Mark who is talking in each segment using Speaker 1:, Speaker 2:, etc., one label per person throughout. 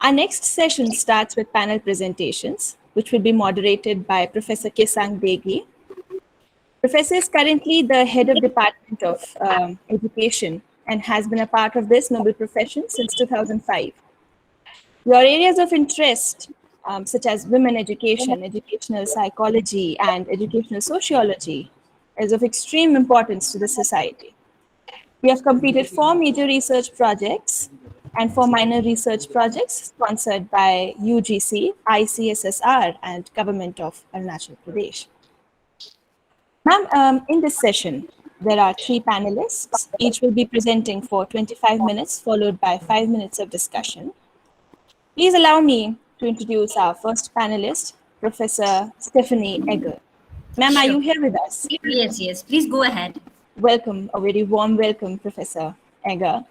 Speaker 1: Our next session starts with panel presentations, which will be moderated by Professor Kesang Degi. Professor is currently the head of Department of Education and has been a part of this noble profession since 2005. Your areas of interest, such as women education, educational psychology, and educational sociology, is of extreme importance to the society. We have completed 4 major research projects and 4 minor research projects sponsored by UGC, ICSSR, and Government of Arunachal Pradesh. Ma'am, in this session, there are 3 panelists. Each will be presenting for 25 minutes, followed by 5 minutes of discussion. Please allow me to introduce our first panelist, Professor Stephanie Egger. Ma'am, are you here with us?
Speaker 2: Yes. Please go ahead.
Speaker 1: Welcome, a very warm welcome, Professor Egger.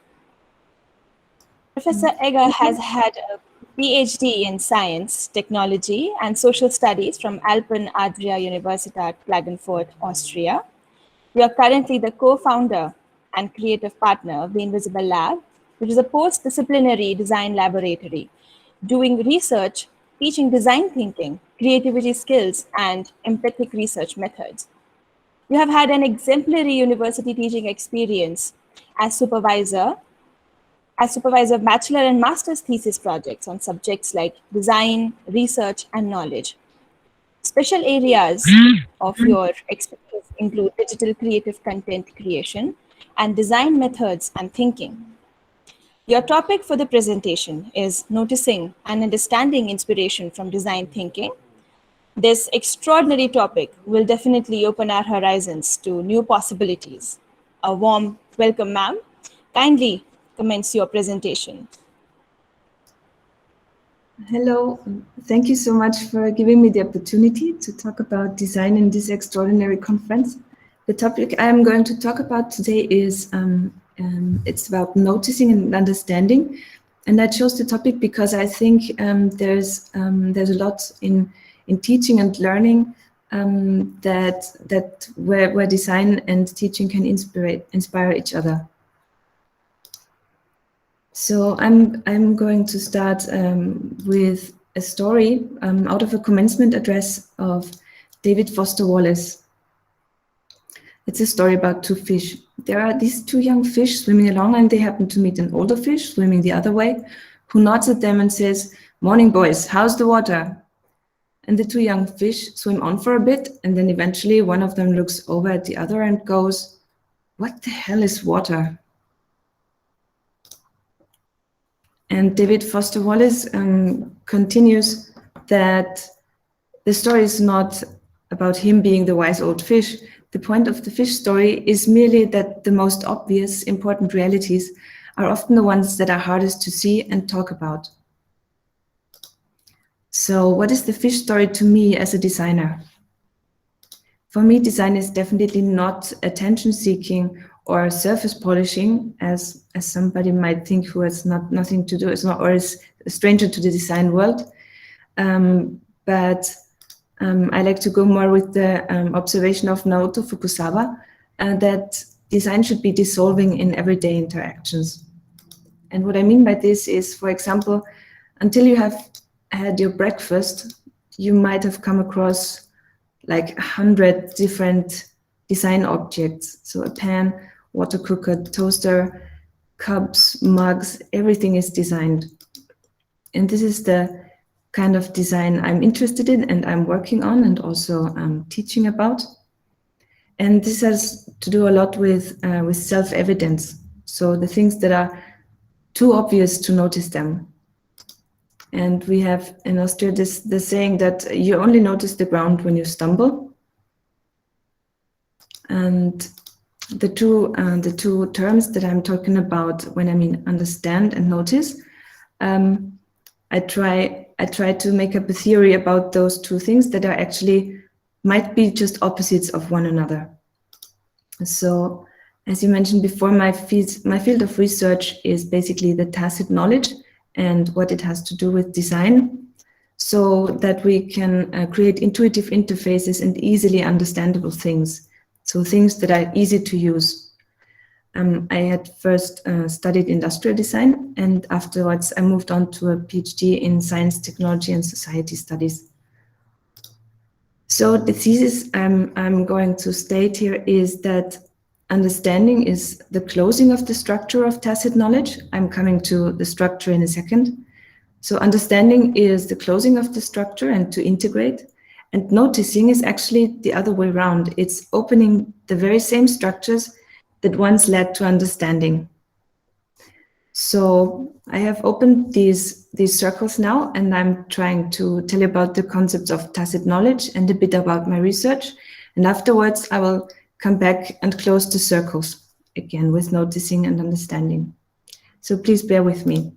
Speaker 1: Professor Egger has had a PhD in Science, Technology, and Social Studies from Alpen Adria Universitat Klagenfurt, Austria. You are currently the co-founder and creative partner of the Invisible Lab, which is a post-disciplinary design laboratory doing research, teaching design thinking, creativity skills, and empathic research methods. You have had an exemplary university teaching experience as supervisor of bachelor and master's thesis projects on subjects like design, research, and knowledge. Special areas of your expertise include digital creative content creation and design methods and thinking. Your topic for the presentation is noticing and understanding inspiration from design thinking. This extraordinary topic will definitely open our horizons to new possibilities. A warm welcome, ma'am. Kindly commence your presentation.
Speaker 3: Hello, thank you so much for giving me the opportunity to talk about design in this extraordinary conference. The topic I am going to talk about today is it's about noticing and understanding, and I chose the topic because I think there's a lot in teaching and learning where design and teaching can inspire each other. So I'm going to start with a story out of a commencement address of David Foster Wallace. It's a story about 2 fish. There are these 2 young fish swimming along, and they happen to meet an older fish swimming the other way, who nods at them and says, "Morning, boys, how's the water?" And the 2 young fish swim on for a bit, and then eventually one of them looks over at the other and goes, "What the hell is water?" And David Foster Wallace continues that the story is not about him being the wise old fish. The point of the fish story is merely that the most obvious, important realities are often the ones that are hardest to see and talk about. So what is the fish story to me as a designer? For me, design is definitely not attention-seeking or surface polishing, as somebody might think who has nothing to do, or is a stranger to the design world. But I like to go more with the observation of Naoto Fukusawa, that design should be dissolving in everyday interactions. And what I mean by this is, for example, until you have had your breakfast, you might have come across like 100 different design objects. So a pan, water cooker, toaster, cups, mugs, everything is designed. And this is the kind of design I'm interested in and I'm working on and also teaching about. And this has to do a lot with self-evidence. So the things that are too obvious to notice them. And we have in Austria the saying that you only notice the ground when you stumble. And the two terms that I'm talking about when I mean understand and notice, I try to make up a theory about those 2 things that are actually might be just opposites of one another. So, as you mentioned before, my field of research is basically the tacit knowledge and what it has to do with design, so that we can create intuitive interfaces and easily understandable things. So things that are easy to use. I had first studied industrial design, and afterwards I moved on to a PhD in science, technology, and society studies. So the thesis I'm going to state here is that understanding is the closing of the structure of tacit knowledge. I'm coming to the structure in a second. So understanding is the closing of the structure and to integrate. And noticing is actually the other way around. It's opening the very same structures that once led to understanding. So I have opened these circles now, and I'm trying to tell you about the concepts of tacit knowledge and a bit about my research. And afterwards, I will come back and close the circles again with noticing and understanding. So please bear with me.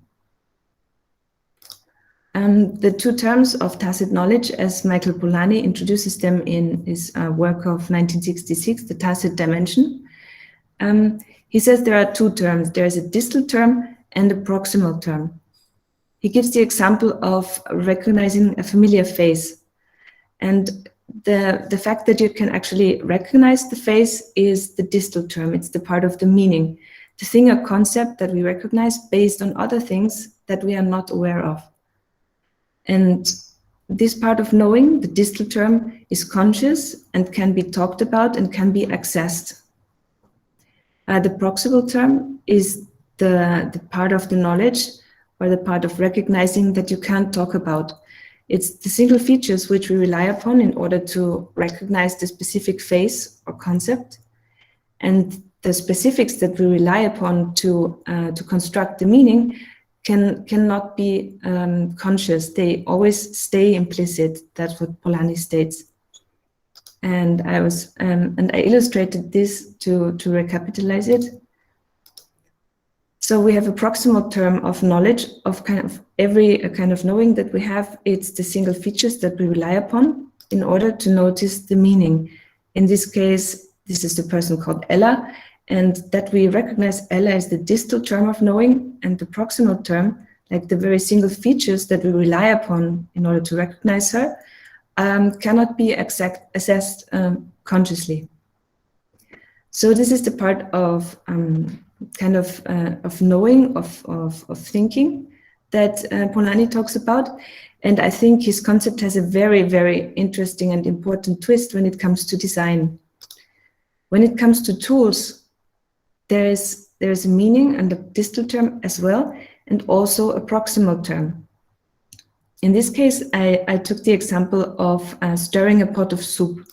Speaker 3: The two terms of tacit knowledge, as Michael Polanyi introduces them in his work of 1966, the tacit dimension. He says there are two terms. There is a distal term and a proximal term. He gives the example of recognizing a familiar face. And the fact that you can actually recognize the face is the distal term. It's the part of the meaning, the thing or concept that we recognize based on other things that we are not aware of. And this part of knowing, the distal term, is conscious and can be talked about and can be accessed. The proximal term is the part of the knowledge or the part of recognizing that you can't talk about. It's the single features which we rely upon in order to recognize the specific phase or concept. And the specifics that we rely upon to construct the meaning cannot be conscious. They always stay implicit. That's what Polanyi states. And I illustrated this to recapitalize it. So we have a proximal term of knowledge of kind of every kind of knowing that we have. It's the single features that we rely upon in order to notice the meaning. In this case, this is the person called Ella, and that we recognize Ella as the distal term of knowing, and the proximal term, like the very single features that we rely upon in order to recognize her, cannot be assessed consciously. So this is the part of of knowing, of thinking that Polanyi talks about. And I think his concept has a very, very interesting and important twist when it comes to design. When it comes to tools, there is a meaning and a distal term as well, and also a proximal term. In this case, I took the example of stirring a pot of soup.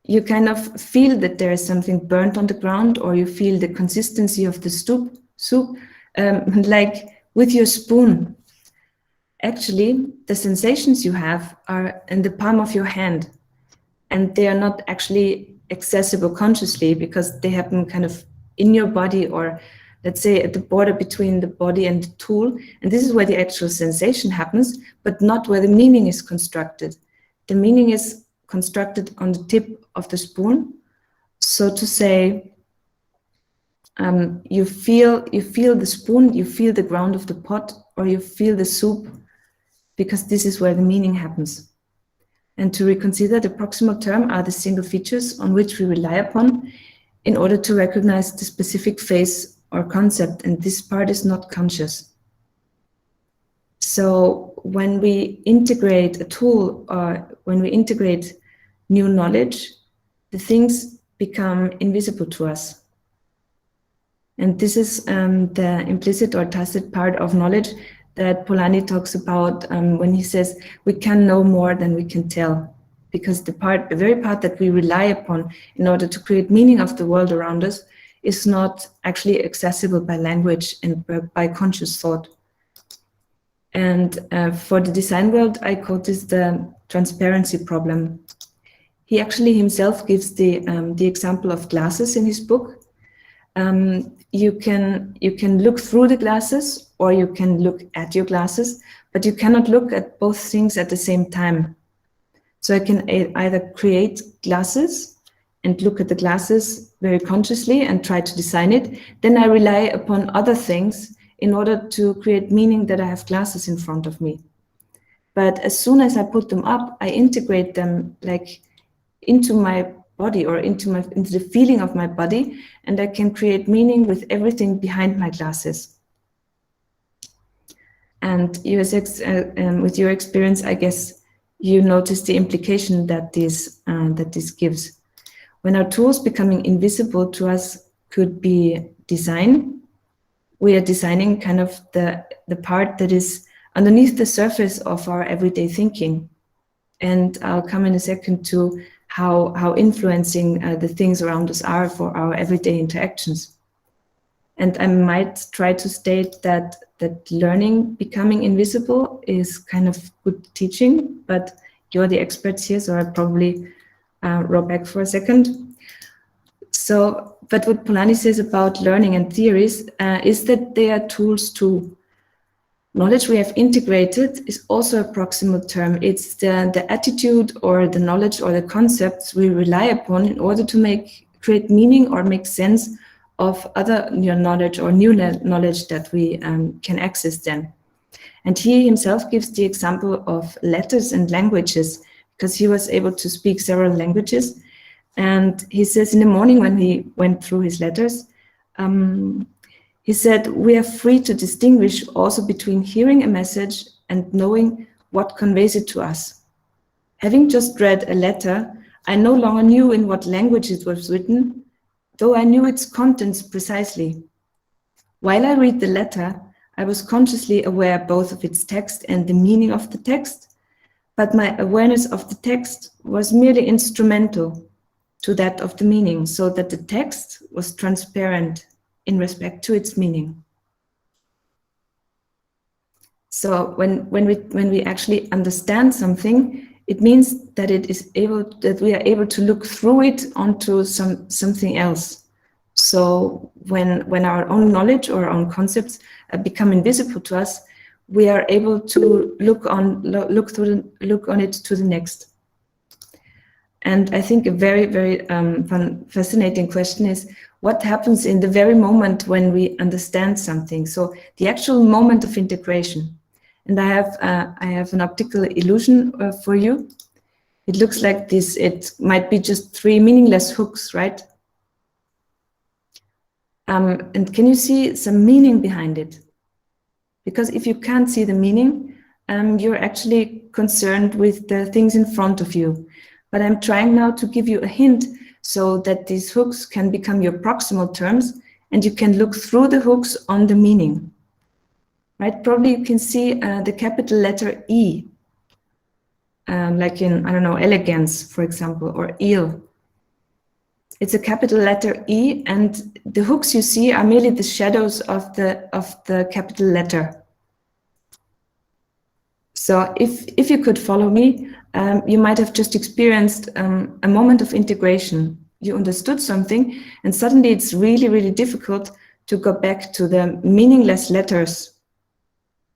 Speaker 3: You kind of feel that there is something burnt on the ground, or you feel the consistency of the soup, like with your spoon. Actually, the sensations you have are in the palm of your hand, and they are not actually accessible consciously because they happen kind of in your body, or let's say at the border between the body and the tool. And this is where the actual sensation happens, but not where the meaning is constructed. The meaning is constructed on the tip of the spoon. So to say, you feel the spoon, you feel the ground of the pot, or you feel the soup, because this is where the meaning happens. And to reconsider, the proximal term are the single features on which we rely upon in order to recognize the specific phase or concept, and this part is not conscious. So when we integrate a tool or when we integrate new knowledge, the things become invisible to us. And this is the implicit or tacit part of knowledge that Polanyi talks about when he says we can know more than we can tell, because the very part that we rely upon in order to create meaning of the world around us is not actually accessible by language and by conscious thought. And for the design world, I call this the transparency problem. He actually himself gives the example of glasses in his book. You can look through the glasses, or you can look at your glasses, but you cannot look at both things at the same time. So I can either create glasses and look at the glasses very consciously and try to design it. Then I rely upon other things in order to create meaning that I have glasses in front of me. But as soon as I put them up, I integrate them like into my body or into the feeling of my body, and I can create meaning with everything behind my glasses. And with your experience, I guess you notice the implication that this gives. When our tools becoming invisible to us could be design, we are designing kind of the part that is underneath the surface of our everyday thinking. And I'll come in a second to how influencing the things around us are for our everyday interactions. And I might try to state that learning becoming invisible is kind of good teaching, but you're the experts here, so I'll probably roll back for a second. So, but what Polanyi says about learning and theories is that they are tools too. Knowledge we have integrated is also a proximal term. It's the attitude or the knowledge or the concepts we rely upon in order to create meaning or make sense of other new knowledge or new knowledge that we can access then. And he himself gives the example of letters and languages, because he was able to speak several languages. And he says in the morning when he went through his letters, he said, we are free to distinguish also between hearing a message and knowing what conveys it to us. Having just read a letter, I no longer knew in what language it was written, though I knew its contents precisely. While I read the letter, I was consciously aware both of its text and the meaning of the text, but my awareness of the text was merely instrumental to that of the meaning, so that the text was transparent in respect to its meaning. So when we actually understand something, it means that we are able to look through it onto something else. So when our own knowledge or our own concepts become invisible to us, we are able to look on it to the next. And I think a very, very fascinating question is, what happens in the very moment when we understand something? So the actual moment of integration. And I have an optical illusion for you. It looks like this. It might be just 3 meaningless hooks, right? And can you see some meaning behind it? Because if you can't see the meaning, you're actually concerned with the things in front of you. But I'm trying now to give you a hint so that these hooks can become your proximal terms, and you can look through the hooks on the meaning. Right? Probably you can see the capital letter E, like in, I don't know, elegance, for example, or eel. It's a capital letter E, and the hooks you see are merely the shadows of the capital letter. So if you could follow me, you might have just experienced a moment of integration. You understood something, and suddenly it's really, really difficult to go back to the meaningless letters,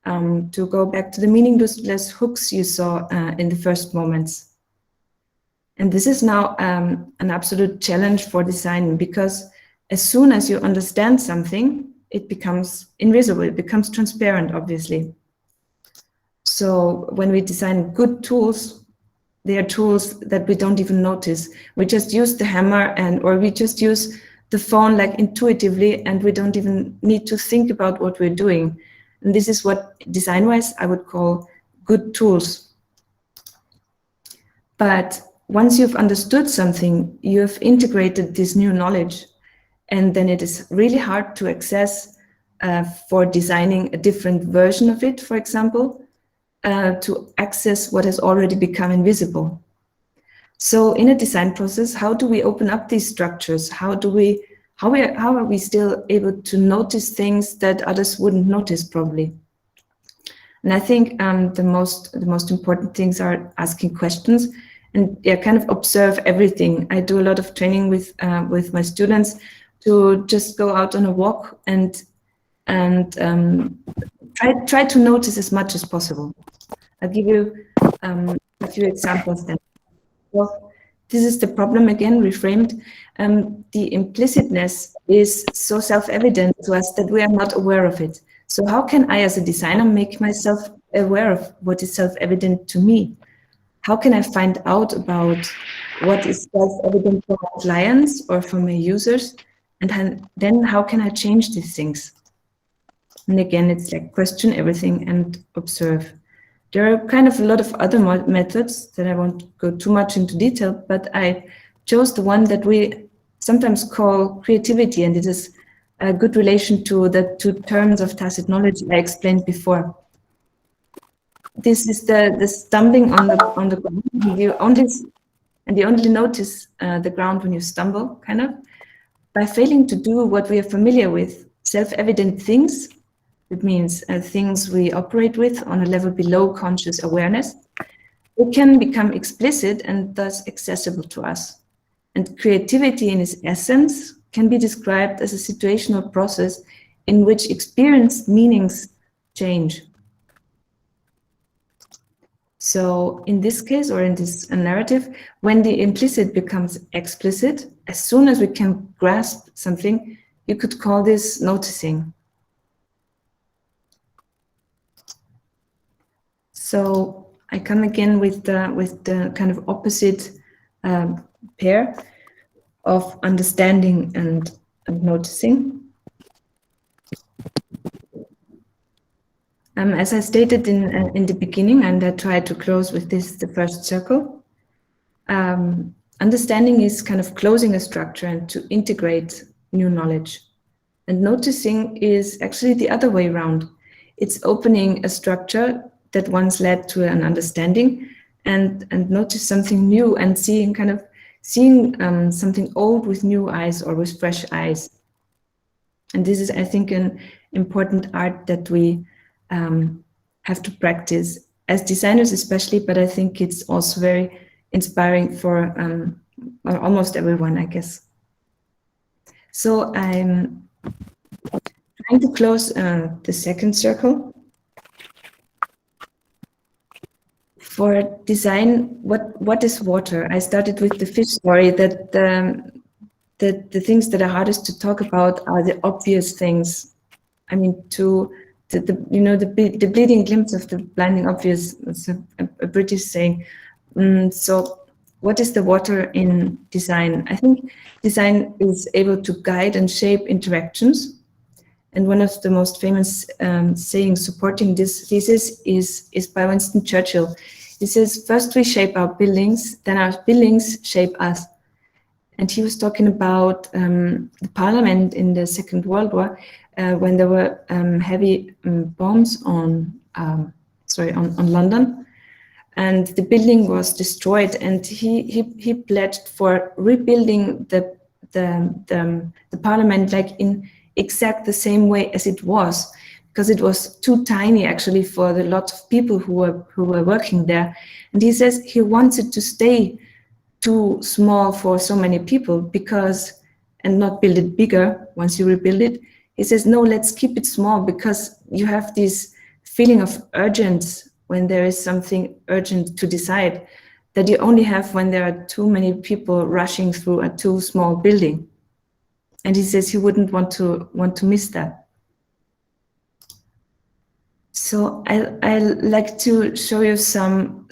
Speaker 3: to go back to the meaningless hooks you saw in the first moments. And this is now an absolute challenge for design, because as soon as you understand something, it becomes invisible, it becomes transparent, obviously. So when we design good tools, they are tools that we don't even notice. We just use the hammer or we just use the phone like intuitively, and we don't even need to think about what we're doing. And this is what design-wise I would call good tools. But once you've understood something, you have integrated this new knowledge, and then it is really hard to access for designing a different version of it, for example, to access what has already become invisible. So in a design process, how do we open up these structures? How are we still able to notice things that others wouldn't notice probably? And I think the most important things are asking questions and kind of observe everything. I do a lot of training with my students to just go out on a walk and try to notice as much as possible. I'll give you a few examples then. Well, this is the problem again, reframed. The implicitness is so self-evident to us that we are not aware of it. So how can I, as a designer, make myself aware of what is self-evident to me? How can I find out about what is self-evident for my clients or for my users, and then how can I change these things? And again, it's like question everything and observe. There are kind of a lot of other methods that I won't go too much into detail, but I chose the one that we sometimes call creativity, and it is a good relation to the two terms of tacit knowledge I explained before. This is the stumbling on the ground. You only notice the ground when you stumble, kind of. By failing to do what we are familiar with, self-evident things, it means things we operate with on a level below conscious awareness, it can become explicit and thus accessible to us. And creativity in its essence can be described as a situational process in which experienced meanings change. So in this case, or in this narrative, when the implicit becomes explicit, as soon as we can grasp something, you could call this noticing. So I come again with the kind of opposite pair of understanding and noticing. As I stated in the beginning, and I tried to close with this, the first circle, understanding is kind of closing a structure and to integrate new knowledge. And noticing is actually the other way around. It's opening a structure that once led to an understanding and notice something new and seeing something old with new eyes or with fresh eyes. And this is, I think, an important art that we have to practice as designers especially, but I think it's also very inspiring for almost everyone, I guess. So I'm trying to close the second circle. For design, what is water? I started with the fish story, that the things that are hardest to talk about are the obvious things. I mean, the bleeding glimpse of the blinding obvious. It's a British saying. So what is the water in design? I think design is able to guide and shape interactions. And one of the most famous sayings supporting this thesis is by Winston Churchill. He says, first we shape our buildings, then our buildings shape us. And he was talking about the parliament in the Second World War, when there were heavy bombs on London, and the building was destroyed. And he pledged for rebuilding the parliament like in exact the same way as it was, because it was too tiny actually for the lot of people who were working there. And he says he wants it to stay too small for so many people and not build it bigger once you rebuild it. He says, no, let's keep it small, because you have this feeling of urgency when there is something urgent to decide that you only have when there are too many people rushing through a too small building. And he says he wouldn't want to miss that. So I like to show you some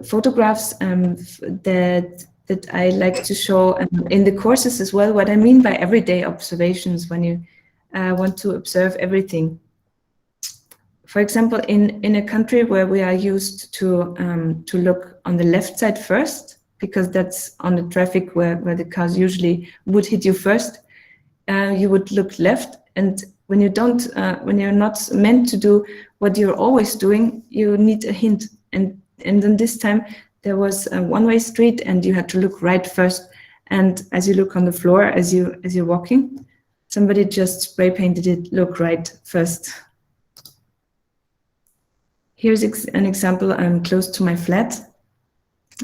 Speaker 3: photographs that I like to show in the courses as well. What I mean by everyday observations when you want to observe everything. For example, in a country where we are used to look on the left side first, because that's on the traffic where the cars usually would hit you first, you would look left. And when you're not meant to do what you're always doing, you need a hint. And then this time there was a one-way street, and you had to look right first. And as you look on the floor, as you're walking, somebody just spray painted it, look right first. Here's an example. I'm close to my flat.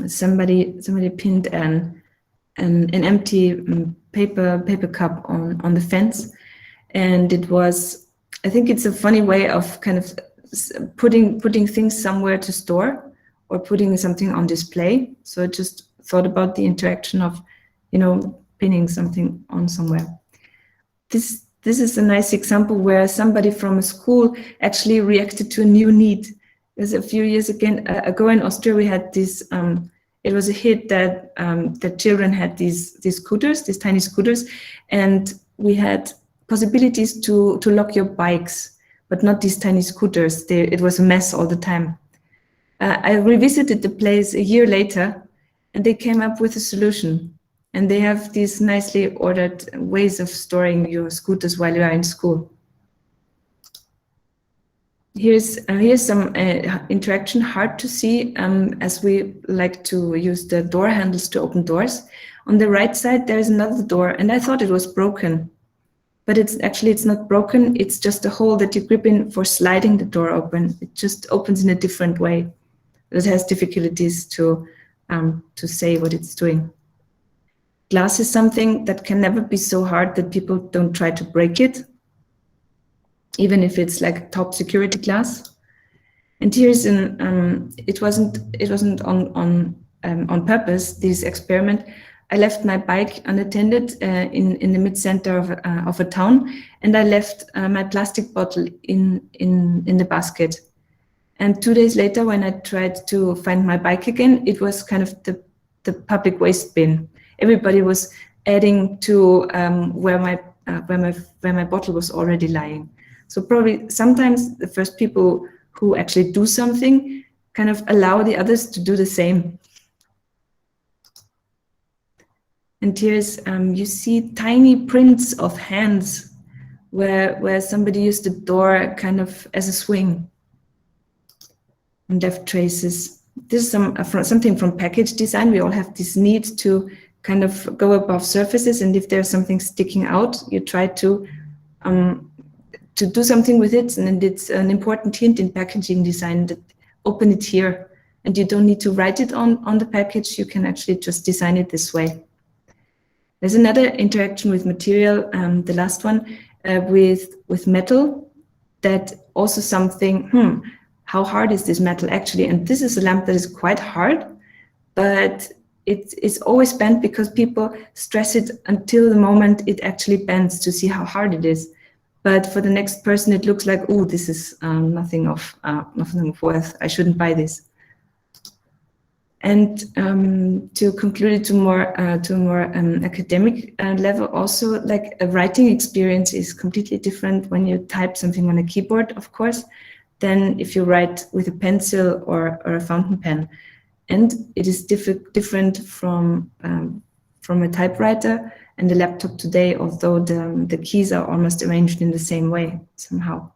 Speaker 3: Somebody pinned an empty paper cup on the fence. And it was, I think it's a funny way of kind of putting things somewhere to store or putting something on display. So I just thought about the interaction of, pinning something on somewhere. This is a nice example where somebody from a school actually reacted to a new need. Because a few years ago in Austria, we had this it was a hit that that children had these scooters, these tiny scooters, and we had possibilities to lock your bikes, but not these tiny scooters. It was a mess all the time. I revisited the place a year later, and they came up with a solution. And they have these nicely ordered ways of storing your scooters while you are in school. Here's some interaction, hard to see as we like to use the door handles to open doors. On the right side, there is another door, and I thought it was broken. But it's not broken, it's just a hole that you grip in for sliding the door open. It just opens in a different way. It has difficulties to say what it's doing. Glass is something that can never be so hard that people don't try to break it, even if it's like top security glass. And here's it wasn't on purpose, this experiment. I left my bike unattended in the mid-center of a town, and I left my plastic bottle in the basket. And 2 days later, when I tried to find my bike again, it was kind of the public waste bin. Everybody was adding to where my bottle was already lying. So probably sometimes the first people who actually do something kind of allow the others to do the same. And here's you see tiny prints of hands where somebody used the door kind of as a swing. And left traces. This is something from package design. We all have this need to kind of go above surfaces, and if there's something sticking out, you try to do something with it. And it's an important hint in packaging design that open it here, and you don't need to write it on the package. You can actually just design it this way. There's another interaction with material, the last one, with metal, that also something, how hard is this metal actually? And this is a lamp that is quite hard, but it's always bent because people stress it until the moment it actually bends to see how hard it is. But for the next person, it looks like, oh, this is nothing of worth. I shouldn't buy this. And to conclude it to a more academic level, also, like a writing experience is completely different when you type something on a keyboard, of course, than if you write with a pencil or a fountain pen. And it is different from a typewriter and a laptop today, although the keys are almost arranged in the same way somehow.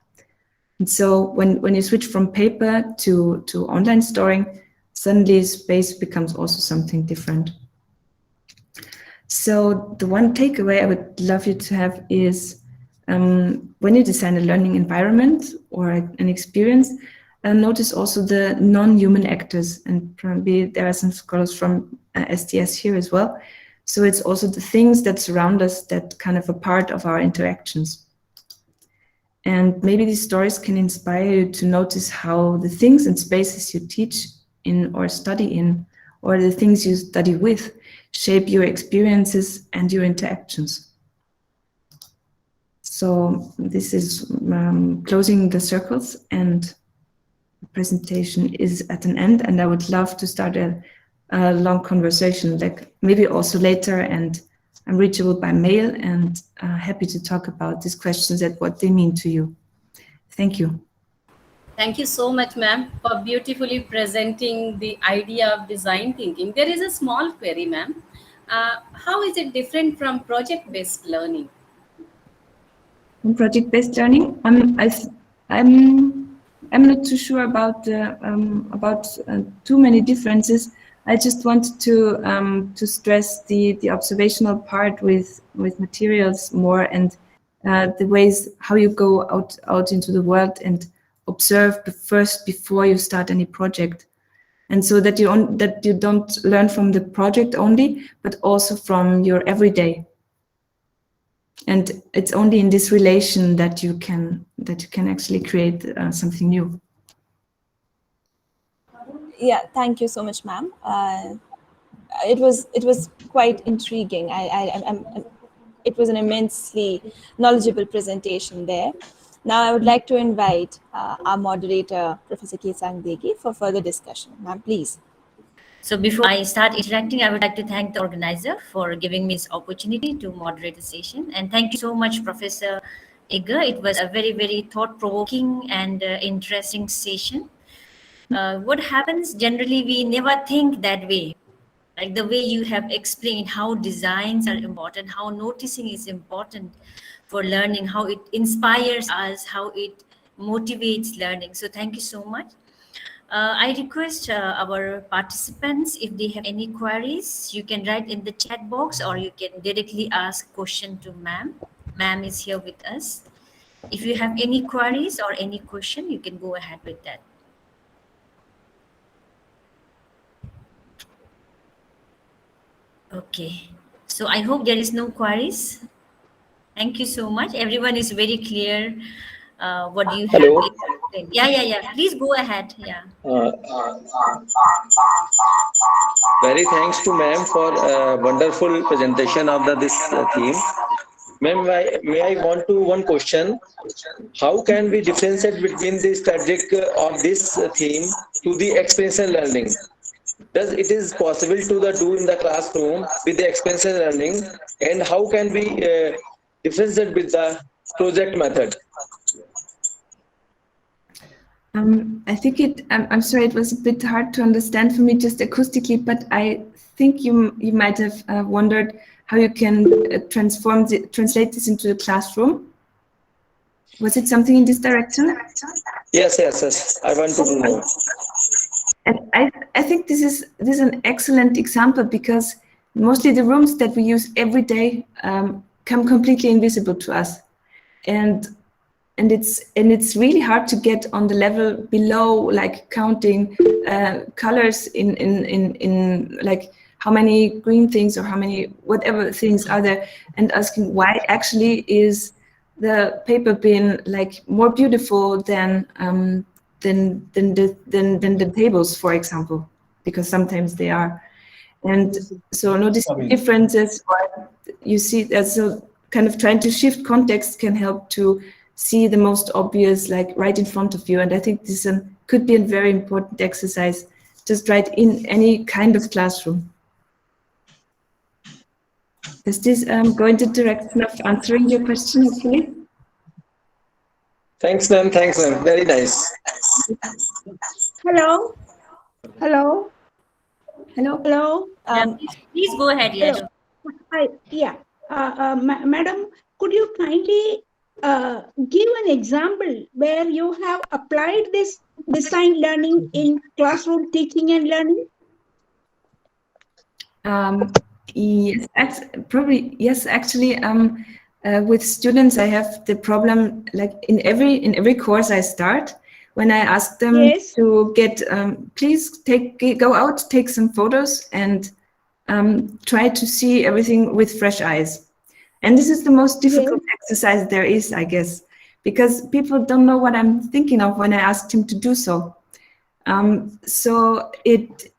Speaker 3: And so when you switch from paper to online storing, suddenly space becomes also something different. So the one takeaway I would love you to have is when you design a learning environment or an experience, notice also the non-human actors, and probably there are some scholars from STS here as well. So it's also the things that surround us that kind of a part of our interactions. And maybe these stories can inspire you to notice how the things and spaces you teach in or study in, or the things you study with, shape your experiences and your interactions. So this is closing the circles, and the presentation is at an end, and I would love to start a long conversation, like maybe also later, and I'm reachable by mail, and happy to talk about these questions and what they mean to you. Thank you.
Speaker 2: Thank you so much, ma'am, for beautifully presenting the idea of design thinking. There is a small query, ma'am. How is it different from project-based learning?
Speaker 3: In project-based learning, I'm not too sure about too many differences. I just wanted to stress the observational part with materials more, and the ways how you go out into the world and observe first before you start any project, and so that you don't learn from the project only, but also from your everyday. And it's only in this relation that you can actually create something new.
Speaker 1: Yeah, thank you so much, ma'am. It was quite intriguing. It was an immensely knowledgeable presentation there. Now I would like to invite our moderator, Professor Kesang Degi, for further discussion. Ma'am, please.
Speaker 4: So before I start interacting, I would like to thank the organizer for giving me this opportunity to moderate the session. And thank you so much, Professor Iga. It was a very, very thought-provoking and interesting session. What happens generally, we never think that way. Like the way you have explained how designs are important, how noticing is important for learning, how it inspires us, how it motivates learning. So thank you so much. I request our participants, if they have any queries, you can write in the chat box or you can directly ask question to ma'am. Ma'am is here with us. If you have any queries or any question, you can go ahead with that. Okay, so I hope there is no queries. Thank you so much. Everyone is very clear what you have
Speaker 5: Hello.
Speaker 4: explained. Yeah. Please go ahead. Yeah.
Speaker 5: Uh, Very thanks to ma'am for wonderful presentation of this theme. Ma'am, may I want to one question? How can we differentiate between the strategic of this theme to the experiential learning? Does it is possible to the do in the classroom with the experiential learning, and how can we differentiate with the project method?
Speaker 3: I think I'm sorry, it was a bit hard to understand for me just acoustically, but I think you might have wondered how you can translate this into the classroom. Was it something in this direction?
Speaker 5: Yes. I want to know.
Speaker 3: And I think this is an excellent example because mostly the rooms that we use every day come completely invisible to us, and it's really hard to get on the level below, like counting colors in like how many green things or how many whatever things are there, and asking why actually is the paper bin like more beautiful than the tables, for example, because sometimes they are. And so noticing differences, or you see that, so kind of trying to shift context can help to see the most obvious, like right in front of you. And I think this could be a very important exercise, just right in any kind of classroom. Does this go in the direction of answering your question, hopefully?
Speaker 5: Thanks, ma'am. Very nice.
Speaker 6: Hello. Hello.
Speaker 3: Hello.
Speaker 6: Hello.
Speaker 4: Please go ahead.
Speaker 6: Hello.
Speaker 4: Yeah.
Speaker 6: Hi. Yeah. Madam, could you kindly give an example where you have applied this design learning in classroom teaching and learning?
Speaker 3: Yes, probably yes. Actually, with students, I have the problem, like in every course I start, when I ask them to get, please go out, take some photos, and try to see everything with fresh eyes. And this is the most difficult exercise there is, I guess, because people don't know what I'm thinking of when I asked him to do so. So it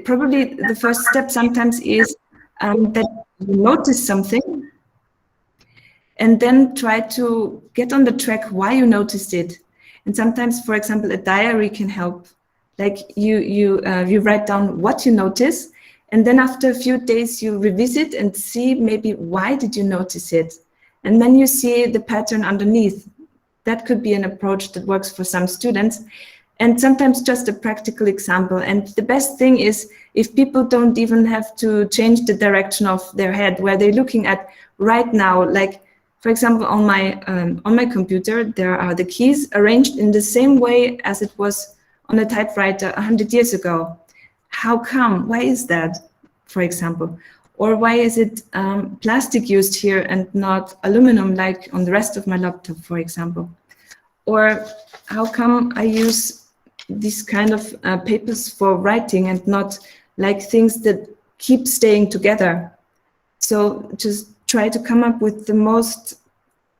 Speaker 3: probably the first step sometimes is that you notice something and then try to get on the track why you noticed it. And sometimes, for example, a diary can help. Like you write down what you notice, and then after a few days you revisit and see maybe why did you notice it, and then you see the pattern underneath. That could be an approach that works for some students. And sometimes just a practical example. And the best thing is if people don't even have to change the direction of their head, where they're looking at right now. Like, for example, on my computer, there are the keys arranged in the same way as it was on a typewriter 100 years ago. How come? Why is that, for example? Or why is it plastic used here and not aluminum like on the rest of my laptop, for example? Or how come I use these kind of papers for writing and not like things that keep staying together? So just try to come up with the most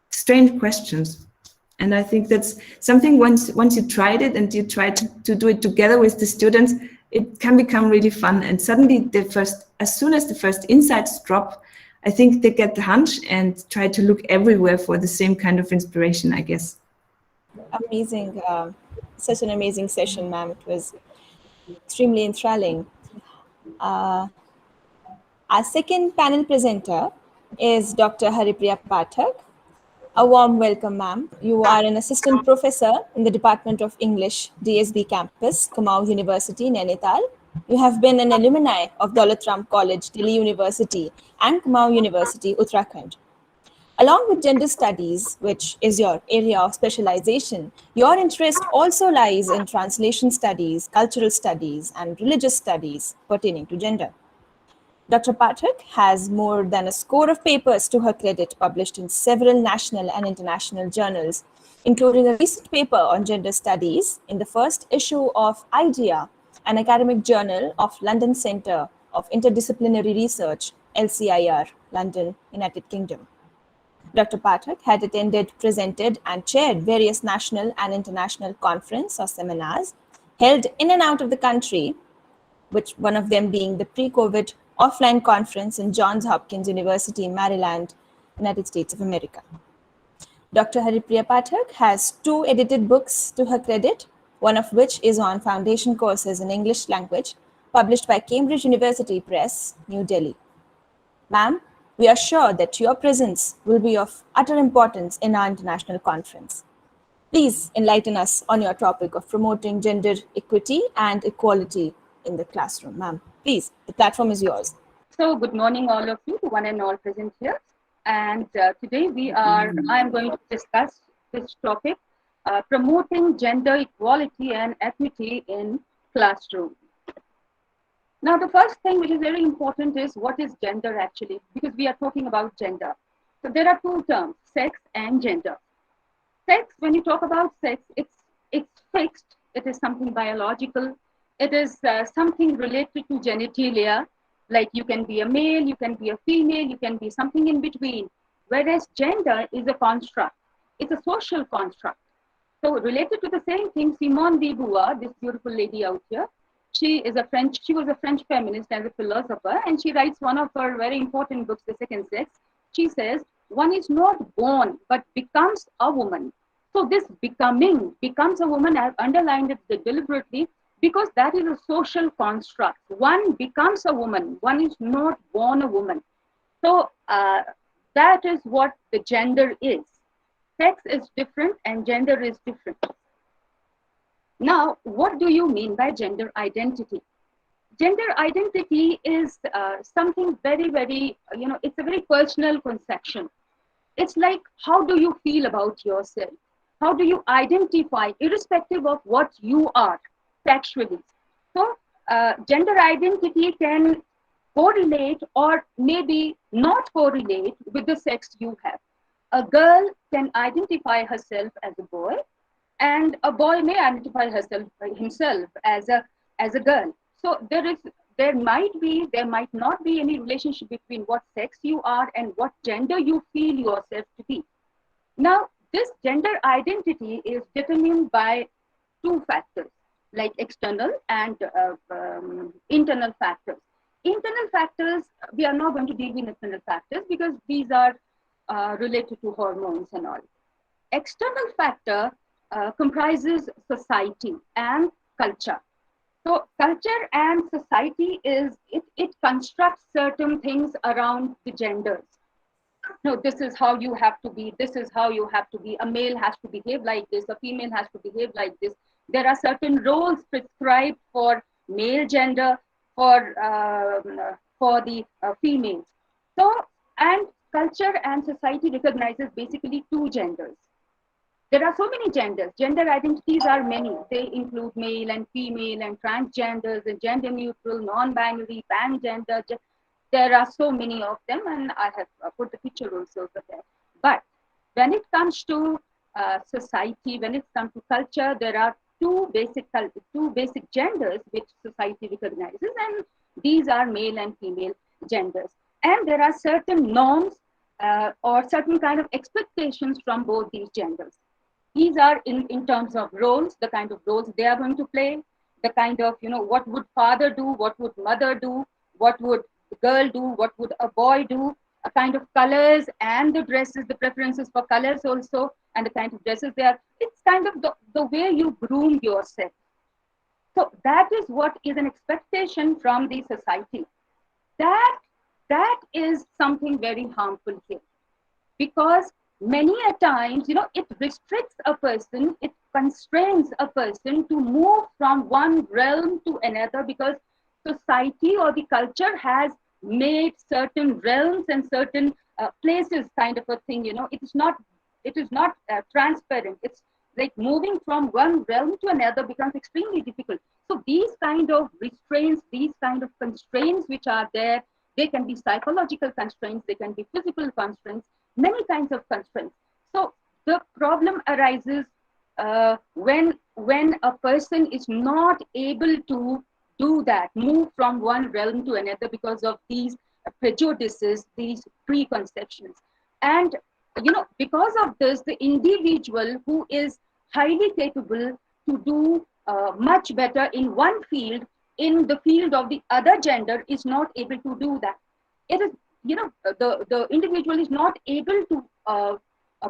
Speaker 3: strange questions. And I think that's something once you tried it and you try to do it together with the students, it can become really fun. And suddenly as soon as the first insights drop, I think they get the hunch and try to look everywhere for the same kind of inspiration, I guess.
Speaker 1: Amazing. Such an amazing session, ma'am. It was extremely enthralling. Our second panel presenter is Dr. Haripriya Pathak. A warm welcome, ma'am. You are an assistant professor in the Department of English, DSB campus, Kumaon University, Nainital. You have been an alumni of Daulat Ram College, Delhi University, and Kumaon University, Uttarakhand. Along with gender studies, which is your area of specialization, your interest also lies in translation studies, cultural studies, and religious studies pertaining to gender. Dr. Pathak has more than a score of papers to her credit published in several national and international journals, including a recent paper on gender studies in the first issue of IDEA, an academic journal of London Centre of Interdisciplinary Research, LCIR, London, United Kingdom. Dr. Pathak had attended, presented, and chaired various national and international conferences or seminars held in and out of the country, which one of them being the pre-COVID offline conference in Johns Hopkins University in Maryland, United States of America. Dr. Haripriya Pathak has 2 edited books to her credit, one of which is on foundation courses in English language, published by Cambridge University Press, New Delhi. Ma'am, we are sure that your presence will be of utter importance in our international conference. Please enlighten us on your topic of promoting gender equity and equality in the classroom, ma'am. Please, the platform is yours.
Speaker 7: So good morning, all of you, one and all present here. And today I am going to discuss this topic, promoting gender equality and equity in classroom. Now, the first thing which is very important is what is gender actually, because we are talking about gender. So there are 2 terms, sex and gender. Sex, when you talk about sex, it's fixed. It is something biological. It is something related to genitalia, like you can be a male, you can be a female, you can be something in between. Whereas gender is a construct. It's a social construct. So related to the same thing, Simone de Beauvoir, this beautiful lady out here, she was a French feminist and a philosopher, and she writes one of her very important books, The Second Sex. She says, one is not born, but becomes a woman. So this becoming, becomes a woman, I have underlined it deliberately, because that is a social construct. One becomes a woman, one is not born a woman. So that is what the gender is. Sex is different and gender is different. Now, what do you mean by gender identity? Gender identity is something very, very, it's a very personal conception. It's like, how do you feel about yourself? How do you identify, irrespective of what you are sexually? So, gender identity can correlate or maybe not correlate with the sex you have. A girl can identify herself as a boy, and a boy may identify himself as a girl. So there might not be any relationship between what sex you are and what gender you feel yourself to be. Now, this gender identity is determined by 2 factors, like external and internal factors. Internal factors, we are not going to deal with internal factors because these are related to hormones and all. External factor comprises society and culture. So culture and society it constructs certain things around the genders. No, this is how you have to be, this is how you have to be, a male has to behave like this, a female has to behave like this. There are certain roles prescribed for male gender, for the females. So, and culture and society recognizes basically 2 genders. There are so many genders. Gender identities are many. They include male and female and transgenders and gender neutral, non-binary, pangender. There are so many of them, and I have put the picture also over there. But when it comes to society, when it comes to culture, there are 2 basic genders which society recognizes, and these are male and female genders. And there are certain norms or certain kind of expectations from both these genders. These are in terms of roles, the kind of roles they are going to play, the kind of, what would father do, what would mother do, what would the girl do, what would a boy do, a kind of colors and the dresses, the preferences for colors also, and the kind of dresses they are. It's kind of the way you groom yourself. So that is what is an expectation from the society. That is something very harmful here, because many a times, it restricts a person, it constrains a person to move from one realm to another, because society or the culture has made certain realms and certain places kind of a thing. It is not transparent. It's like moving from one realm to another becomes extremely difficult. So these kind of restraints, these kind of constraints which are there, they can be psychological constraints, they can be physical constraints, many kinds of constraints. So the problem arises when a person is not able to do that, move from one realm to another, because of these prejudices, these preconceptions. And because of this, the individual who is highly capable to do much better in one field, in the field of the other gender, is not able to do that. It is, the individual is not able to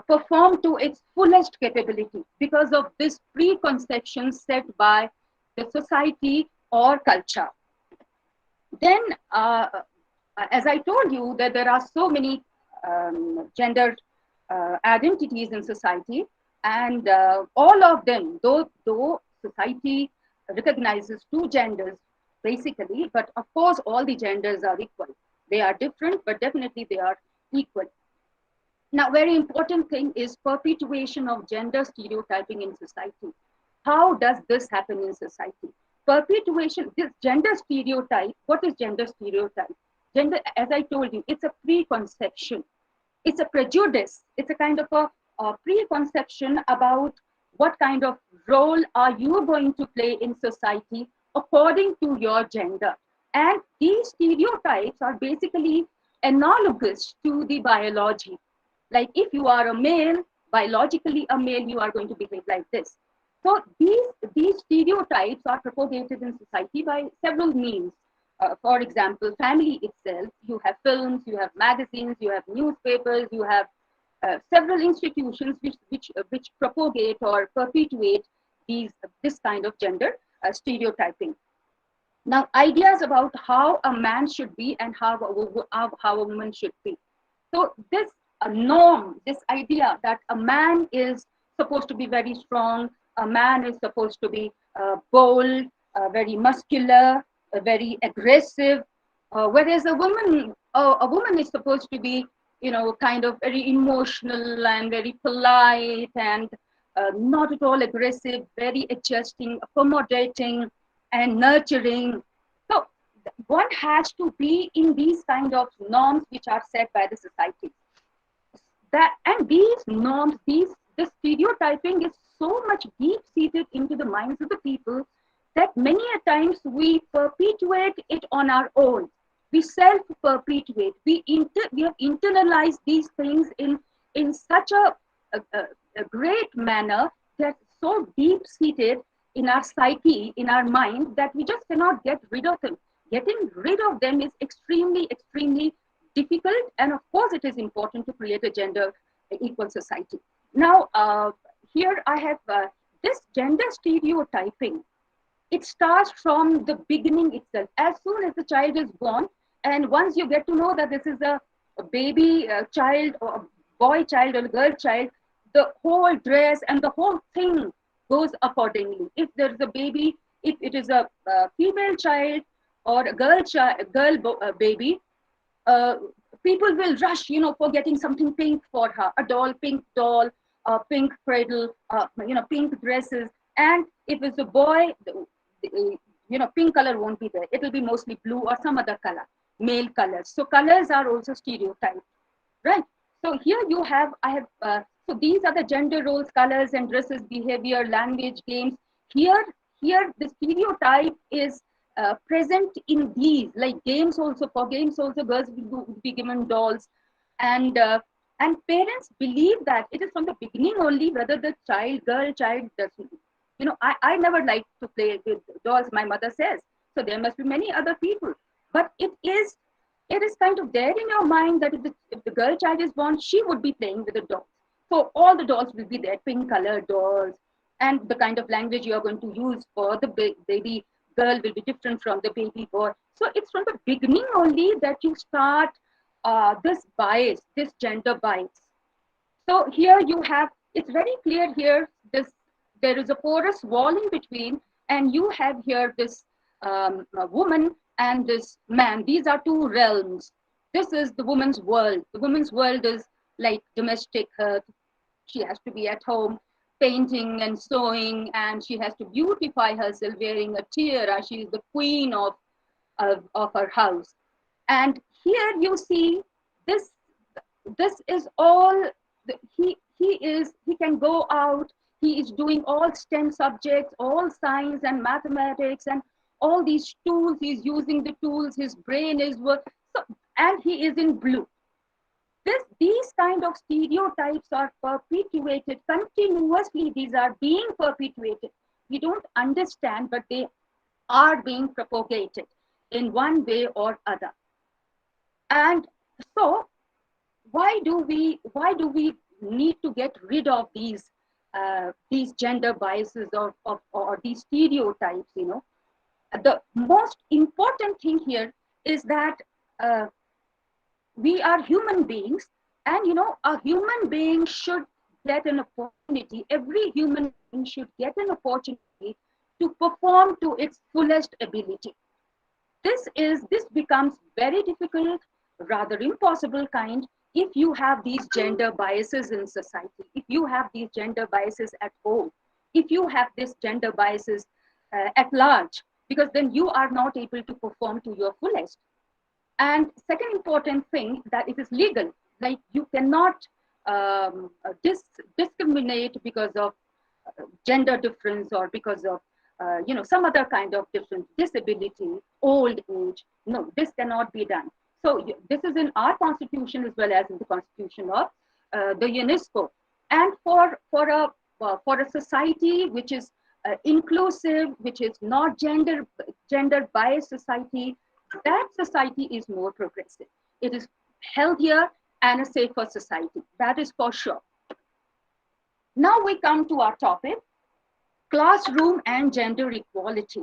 Speaker 7: perform to its fullest capability because of this preconception set by the society or culture. Then, as I told you, that there are so many gender identities in society, and all of them, though society recognizes two genders basically, but of course all the genders are equal. They are different, but definitely they are equal. Now, very important thing is perpetuation of gender stereotyping in society. How does this happen in society? Perpetuation, this gender stereotype, what is gender stereotype? Gender, as I told you, it's a preconception. It's a prejudice. It's a kind of a preconception about what kind of role are you going to play in society according to your gender. And these stereotypes are basically analogous to the biology. Like if you are a male, biologically a male, you are going to behave like this. So these stereotypes are propagated in society by several means. For example, family itself, you have films, you have magazines, you have newspapers, you have several institutions which propagate or perpetuate this kind of gender stereotyping. Now, ideas about how a man should be and how a woman should be. So this norm, this idea that a man is supposed to be very strong, a man is supposed to be bold, very muscular, very aggressive, whereas a woman is supposed to be, kind of very emotional and very polite and not at all aggressive, very adjusting, accommodating, and nurturing. So one has to be in these kind of norms which are set by the society. And these norms, this stereotyping is so much deep seated into the minds of the people that many a times we perpetuate it on our own. We self perpetuate. We have internalized these things in such a great manner, that's so deep seated in our psyche, in our mind, that we just cannot get rid of them. Getting rid of them is extremely, extremely difficult. And of course, it is important to create a gender equal society. Now, here I have this gender stereotyping. It starts from the beginning itself. As soon as the child is born, and once you get to know that this is a baby child, or a boy child or a girl child, the whole dress and the whole thing goes accordingly. If there's a baby, if it is a female child or a baby, people will rush, for getting something pink for her, pink doll, pink cradle, pink dresses. And if it's a boy, pink color won't be there. It will be mostly blue or some other color, male colors. So colors are also stereotyped, right? So here so these are the gender roles, colors and dresses, behavior, language, games. Here the stereotype is present in these, like games also. For games also, girls will be given dolls, and parents believe that it is from the beginning only, whether the girl child doesn't. I never like to play with dolls, my mother says. So there must be many other people, but it is kind of there in your mind that if the girl child is born, she would be playing with the dolls. So all the dolls will be there, pink colored dolls, and the kind of language you are going to use for the baby girl will be different from the baby boy. So it's from the beginning only that you start this bias, this gender bias. So here you have, it's very clear here, there is a porous wall in between, and you have here this woman and this man. These are two realms. This is the woman's world. The woman's world is like domestic. She has to be at home painting and sewing, and she has to beautify herself wearing a tiara. She is the queen of her house. And here you see this, this is all, he can go out, he is doing all STEM subjects, all science and mathematics and all these tools, he's using the tools, his brain is work, so, and he is in blue. These kind of stereotypes are perpetuated continuously. These are being perpetuated. We don't understand, but they are being propagated in one way or other. And so, why do we need to get rid of these gender biases or these stereotypes? You know, the most important thing here is that we are human beings, and you know, a human being should get an opportunity. Every human being should get an opportunity to perform to its fullest ability. This becomes very difficult, rather impossible kind, if you have these gender biases in society, if you have these gender biases at home, if you have these gender biases at large, because then you are not able to perform to your fullest. And second important thing, that it is legal. Like, you cannot discriminate because of gender difference or because of you know, some other kind of difference, disability, old age. No, this cannot be done. So this is in our constitution as well as in the constitution of the UNESCO. And for a society which is inclusive, which is not gender biased society, that society is more progressive. It is healthier and a safer society. That is for sure. Now we come to our topic, classroom and gender equality.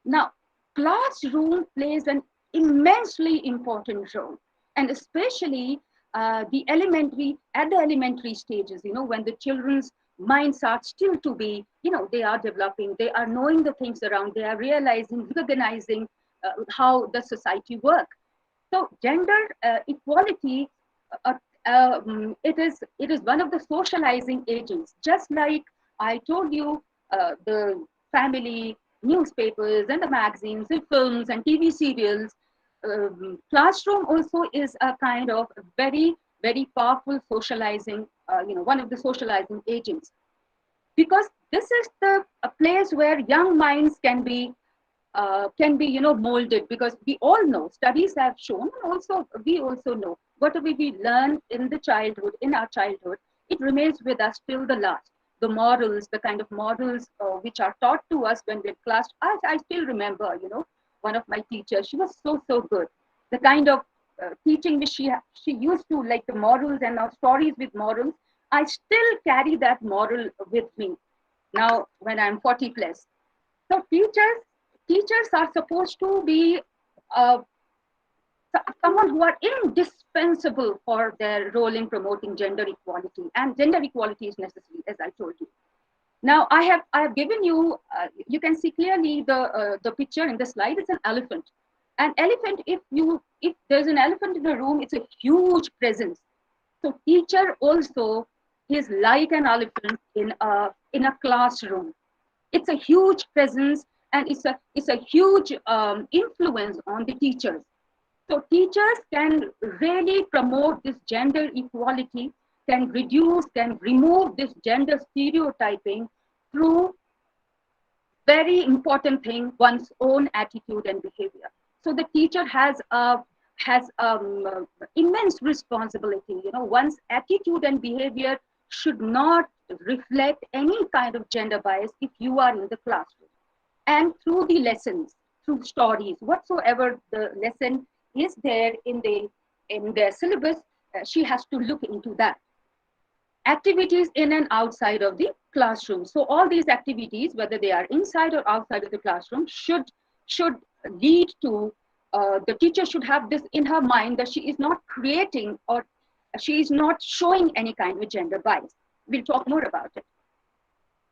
Speaker 7: Now, classroom plays an immensely important role, and especially at the elementary stages, you know, when the children's minds are still to be, you know, they are developing, they are knowing the things around, they are realizing, recognizing how the society works. So gender equality, it is one of the socializing agents. Just like I told you, the family, newspapers and the magazines and films and TV serials, classroom also is a kind of very, very powerful socializing, you know, one of the socializing agents. Because this is a place where young minds can be, you know, molded, because we all know, studies have shown, and also we also know, whatever we learn in our childhood, it remains with us till the last. The morals, the kind of morals which are taught to us when we're in class. I still remember, you know, one of my teachers, she was so good. The kind of teaching which she used to, like the morals and our stories with morals, I still carry that moral with me now when I'm 40 plus. So teachers are supposed to be someone who are indispensable for their role in promoting gender equality, and gender equality is necessary, as I told you. Now I have given you, you can see clearly the picture in the slide. It's an elephant. An elephant, if there's an elephant in the room, it's a huge presence. So teacher also is like an elephant in a classroom. It's a huge presence, and it's a huge influence on the teachers. So teachers can really promote this gender equality, can remove this gender stereotyping through very important thing, one's own attitude and behavior. So the teacher has immense responsibility. You know, one's attitude and behavior should not reflect any kind of gender bias if you are in the classroom. And through the lessons, through stories, whatsoever the lesson is there in their syllabus, she has to look into that. activities in and outside of the classroom. So all these activities, whether they are inside or outside of the classroom, should lead to the teacher should have this in her mind, that she is not creating or she is not showing any kind of gender bias. We'll talk more about it.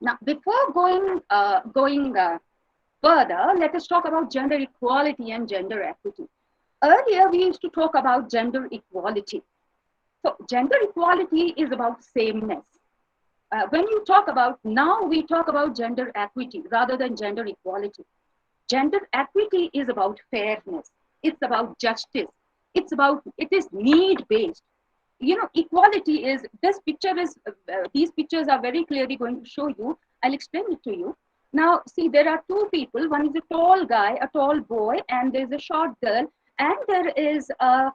Speaker 7: Now, before going further, let us talk about gender equality and gender equity. Earlier, we used to talk about gender equality. So gender equality is about sameness. When you talk about, now we talk about gender equity rather than gender equality. Gender equity is about fairness. It's about justice. It is need-based. You know, equality is, these pictures are very clearly going to show you. I'll explain it to you. Now, see, there are two people. One is a tall guy, a tall boy, and there's a short girl, and there is a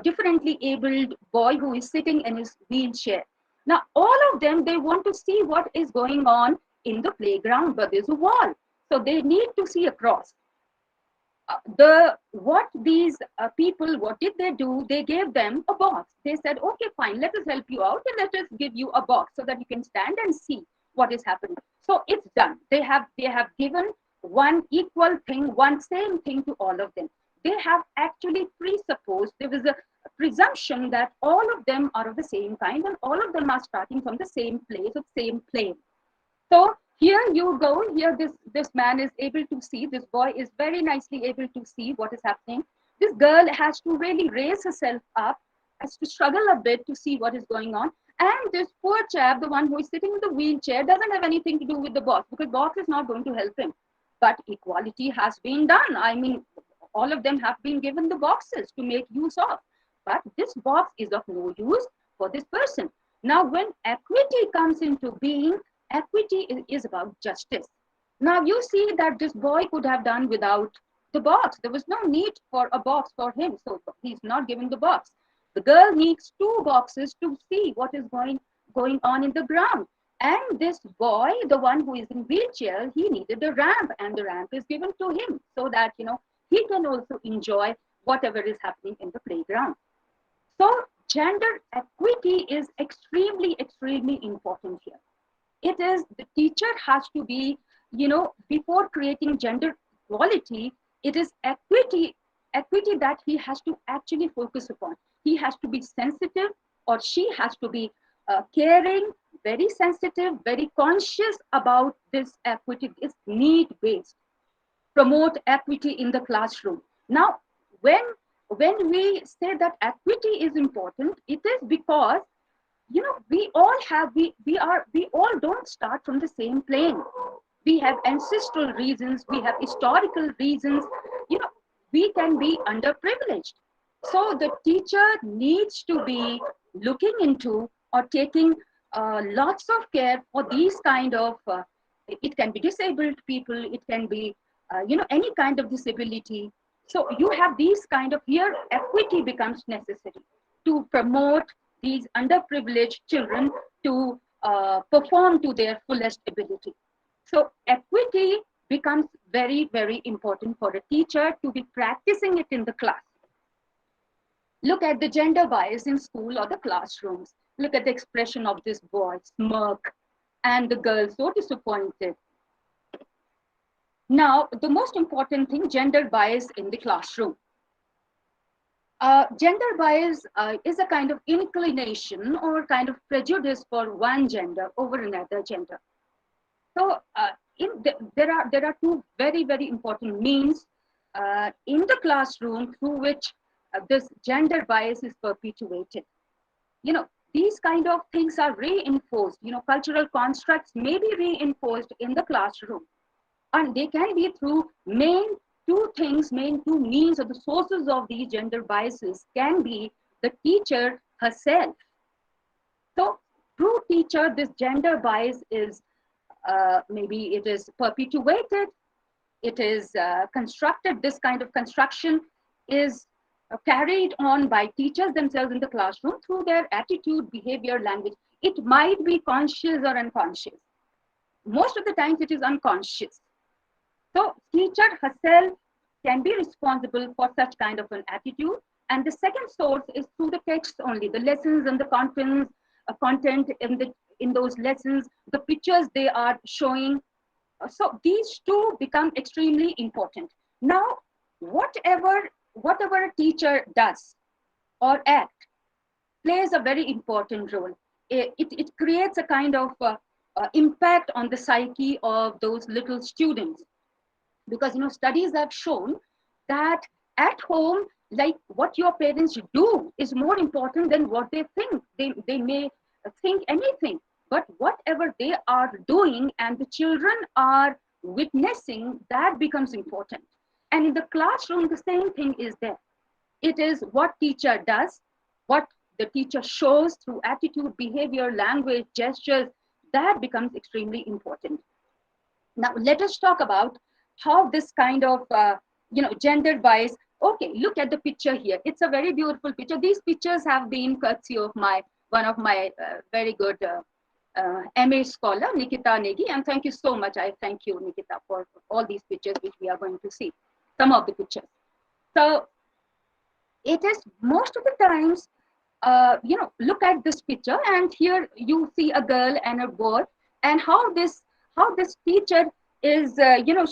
Speaker 7: differently abled boy who is sitting in his wheelchair. Now, all of them, they want to see what is going on in the playground, but there's a wall. So they need to see across. What these people, what did they do? They gave them a box. They said, okay, fine, let us help you out and let us give you a box so that you can stand and see what is happening. So it's done. They have given one equal thing, one same thing to all of them. They have actually presupposed, there was a presumption that all of them are of the same kind and all of them are starting from the same place, of same plane. So here you go, here this man is able to see, this boy is very nicely able to see what is happening. This girl has to really raise herself up, has to struggle a bit to see what is going on. And this poor chap, the one who is sitting in the wheelchair, doesn't have anything to do with the box, because box is not going to help him. But equality has been done. I mean, all of them have been given the boxes to make use of. But this box is of no use for this person. Now, when equity comes into being, equity is about justice. Now, you see that this boy could have done without the box. There was no need for a box for him, so he's not given the box. The girl needs two boxes to see what is going on in the ground. And this boy, the one who is in wheelchair, he needed a ramp, and the ramp is given to him so that, you know, he can also enjoy whatever is happening in the playground. So gender equity is extremely, extremely important here. It is, the teacher has to be, you know, before creating gender equality, it is equity that he has to actually focus upon. He has to be sensitive, or she has to be caring, very sensitive, very conscious about this equity. It's need-based. Promote equity in the classroom. Now, when we say that equity is important, it is because, you know, we all don't start from the same plane. We have ancestral reasons, we have historical reasons, you know, we can be underprivileged. So the teacher needs to be looking into or taking lots of care for these kind of, it can be disabled people, it can be, you know, any kind of disability. So you have these kind of, here equity becomes necessary to promote these underprivileged children to perform to their fullest ability. So equity becomes very, very important for a teacher to be practicing it in the class. Look at the gender bias in school or the classrooms. Look at the expression of this boy, smirk, and the girl so disappointed. Now, the most important thing, gender bias in the classroom. Gender bias is a kind of inclination or kind of prejudice for one gender over another gender. So there are two very, very important means in the classroom through which this gender bias is perpetuated. You know, these kind of things are reinforced. You know, cultural constructs may be reinforced in the classroom, and they can be through main two means, or the sources of these gender biases can be the teacher herself. So through teacher, this gender bias is maybe it is perpetuated, it is constructed, this kind of construction is carried on by teachers themselves in the classroom through their attitude, behavior, language. It might be conscious or unconscious. Most of the times it is unconscious. So teacher herself can be responsible for such kind of an attitude. And the second source is through the text only, the lessons and the contents, content in those lessons, the pictures they are showing. So these two become extremely important. Now, whatever a teacher does or act plays a very important role. It creates a kind of impact on the psyche of those little students, because studies have shown that at home, like what your parents do is more important than what they think. They may think anything, but whatever they are doing and the children are witnessing, that becomes important. And in the classroom, the same thing is there. It is what teacher does, what the teacher shows through attitude, behavior, language, gestures, that becomes extremely important. Now, let us talk about how this kind of, gender bias. Okay, look at the picture here. It's a very beautiful picture. These pictures have been courtesy of one of my very good MA scholar, Nikita Negi. And thank you so much. I thank you, Nikita, for all these pictures which we are going to see. Some of the pictures. So it is most of the times, look at this picture, and here you see a girl and a boy, and how this teacher is,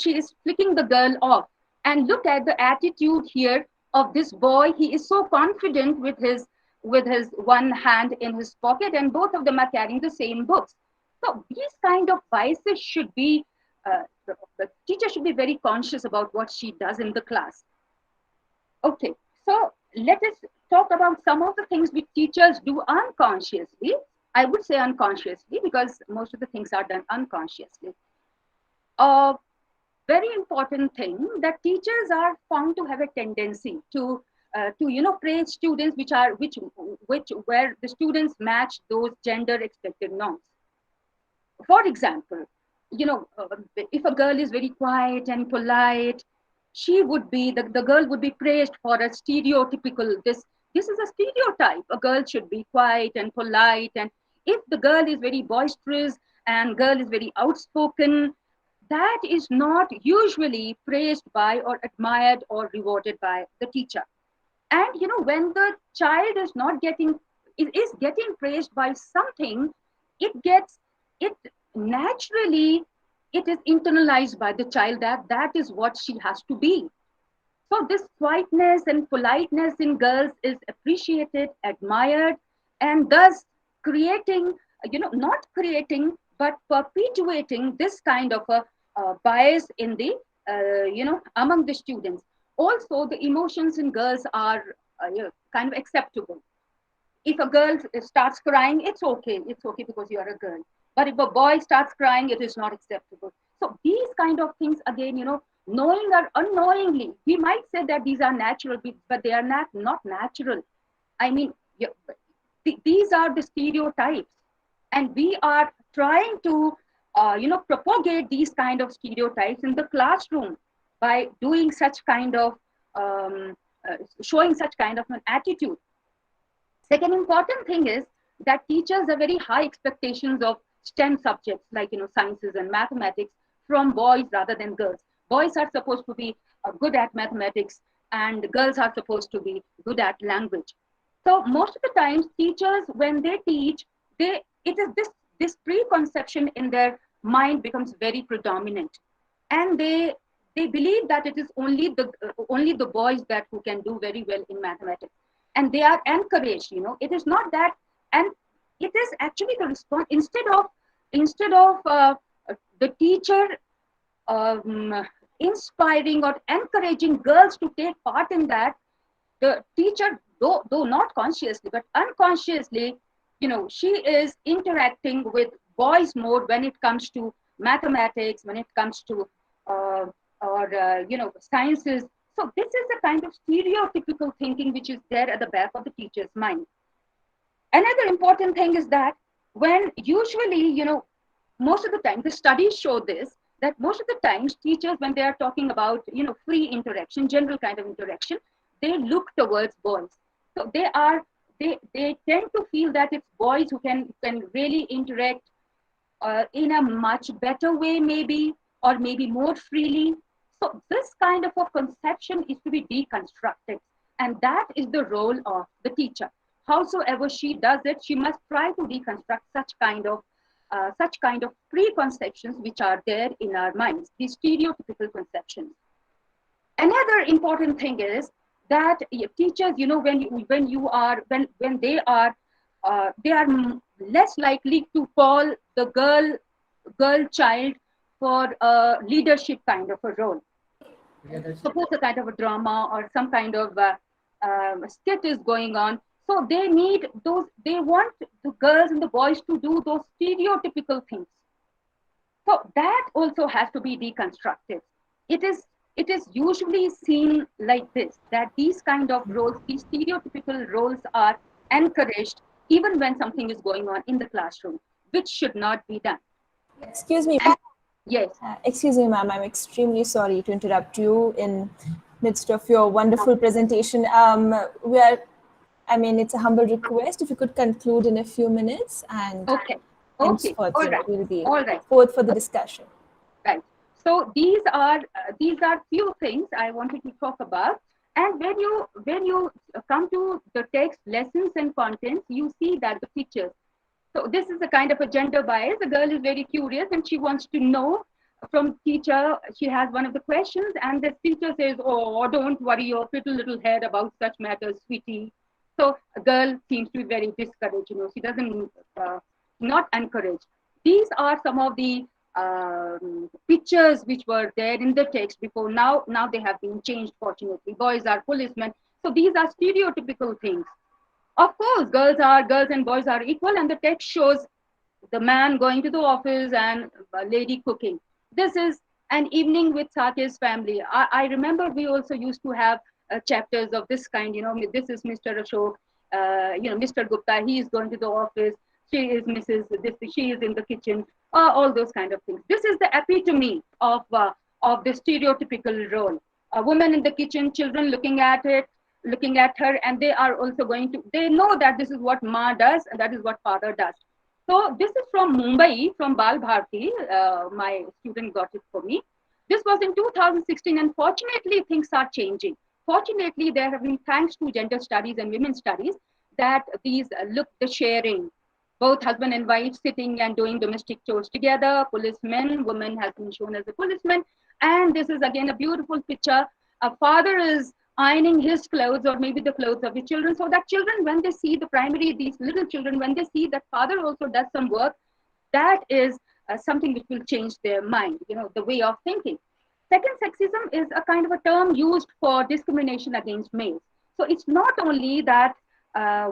Speaker 7: she is flicking the girl off. And look at the attitude here of this boy. He is so confident with his one hand in his pocket, and both of them are carrying the same books. So these kind of biases should be, the teacher should be very conscious about what she does in the class. Okay, so let us talk about some of the things which teachers do unconsciously. I would say unconsciously, because most of the things are done unconsciously. A very important thing that teachers are found to have a tendency to praise students where the students match those gender expected norms. For example, if a girl is very quiet and polite, the girl would be praised for a stereotypical, this is a stereotype. A girl should be quiet and polite. And if the girl is very boisterous and girl is very outspoken, that is not usually praised by or admired or rewarded by the teacher. And when the child is getting praised by something, it naturally is internalized by the child that is what she has to be. So this quietness and politeness in girls is appreciated, admired, and thus creating, not creating, but perpetuating this kind of a bias in the, among the students. Also, the emotions in girls are kind of acceptable. If a girl starts crying, it's okay because you are a girl. But if a boy starts crying, it is not acceptable. So these kind of things, again, knowing or unknowingly, we might say that these are natural, but they are not natural. I mean, these are the stereotypes, and we are trying to, propagate these kind of stereotypes in the classroom by doing such kind of, showing such kind of an attitude. Second important thing is that teachers have very high expectations of STEM subjects like sciences and mathematics from boys rather than girls. Boys are supposed to be good at mathematics, and girls are supposed to be good at language. So most of the times, teachers, when they teach, it is this preconception in their mind becomes very predominant, and they believe that it is only the boys that who can do very well in mathematics, and they are encouraged. It is not that, and it is actually the response. Instead of the teacher inspiring or encouraging girls to take part in that, the teacher, though not consciously but unconsciously, she is interacting with boys more when it comes to mathematics, when it comes to sciences. So this is a kind of stereotypical thinking which is there at the back of the teacher's mind. Another important thing is that when usually, most of the time, the studies show this, that most of the times teachers, when they are talking about, free interaction, general kind of interaction, they look towards boys. So they tend to feel that it's boys who can really interact in a much better way, maybe, or maybe more freely. So this kind of a conception is to be deconstructed. And that is the role of the teacher. howsoever she does it, she must try to deconstruct such kind of preconceptions which are there in our minds, these stereotypical conceptions. Another important thing is that teachers, when they are less likely to call the girl child for a leadership kind of a role. Suppose a kind of a drama or some kind of skit is going on, so they want the girls and the boys to do those stereotypical things. So that also has to be deconstructed. It is usually seen like this, that these kind of roles, these stereotypical roles are encouraged even when something is going on in the classroom, which should not be done.
Speaker 1: Excuse me.
Speaker 7: Yes.
Speaker 1: Excuse me, ma'am. I'm extremely sorry to interrupt you in midst of your wonderful presentation. It's a humble request if you could conclude in a few minutes, and
Speaker 7: Okay.
Speaker 1: henceforth,
Speaker 7: All right.
Speaker 1: we'll be
Speaker 7: All right.
Speaker 1: forward for the discussion.
Speaker 7: Right. So these are few things I wanted to talk about. And when you come to the text, lessons, and contents, you see that the pictures. So this is a kind of a gender bias. The girl is very curious and she wants to know from teacher. She has one of the questions, and the teacher says, "Oh, don't worry your pretty little head about such matters, sweetie." So a girl seems to be very discouraged. She doesn't not encourage. These are some of the pictures which were there in the text before. Now they have been changed, fortunately. Boys are policemen. So these are stereotypical things. Of course, girls and boys are equal, and the text shows the man going to the office and a lady cooking. This is an evening with Satya's family. I remember we also used to have chapters of this kind. This is Mr. Ashok, Mr. Gupta. He is going to the office. She is Mrs. This. She is in the kitchen. All those kind of things. This is the epitome of the stereotypical role. A woman in the kitchen, children looking at her, and they are also they know that this is what Ma does and that is what father does. So this is from Mumbai, from Bal Bharti. My student got it for me. This was in 2016, and fortunately things are changing. Fortunately, there have been, thanks to gender studies and women's studies, that these the sharing, both husband and wife sitting and doing domestic chores together. Policemen, woman has been shown as a policeman. And this is again a beautiful picture. A father is ironing his clothes, or maybe the clothes of the children, so that children, when they see these little children, when they see that father also does some work, that is something which will change their mind, the way of thinking. Second, sexism is a kind of a term used for discrimination against males. So it's not only that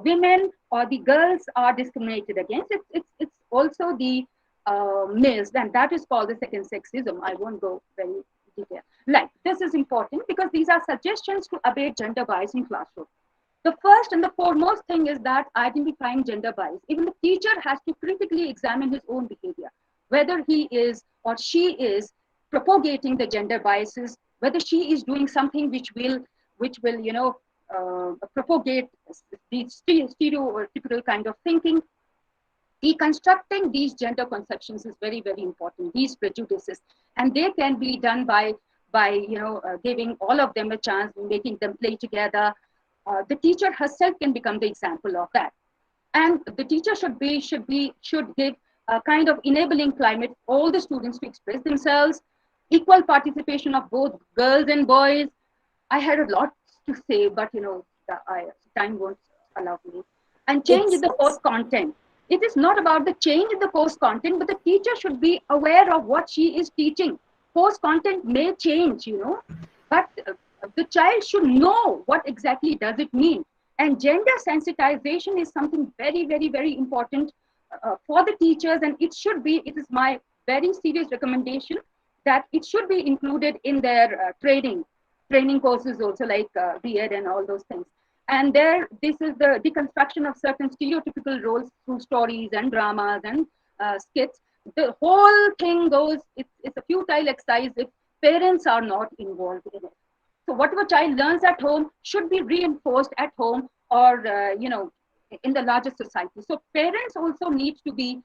Speaker 7: women or the girls are discriminated against, it's also the males, and that is called the second sexism. I won't go very detail. This is important because these are suggestions to abate gender bias in classroom. The first and the foremost thing is that identifying gender bias, even the teacher has to critically examine his own behavior, whether he is or she is propagating the gender biases, whether she is doing something which will propagate these stereotypical kind of thinking. Deconstructing these gender conceptions is very, very important, these prejudices, and they can be done by giving all of them a chance, making them play together. The teacher herself can become the example of that, and the teacher should give a kind of enabling climate for all the students to express themselves, equal participation of both girls and boys. I had a lot to say, but time won't allow me. And change in the course content. It is not about the change in the course content, but the teacher should be aware of what she is teaching. Course content may change, but the child should know what exactly does it mean. And gender sensitization is something very, very, very important for the teachers, and it is my very serious recommendation that it should be included in their training courses also, like B.Ed and all those things. And this is the deconstruction of certain stereotypical roles through stories and dramas and skits. The whole thing it's a futile exercise if parents are not involved in it. So whatever child learns at home should be reinforced at home or, in the larger society. So parents also need to be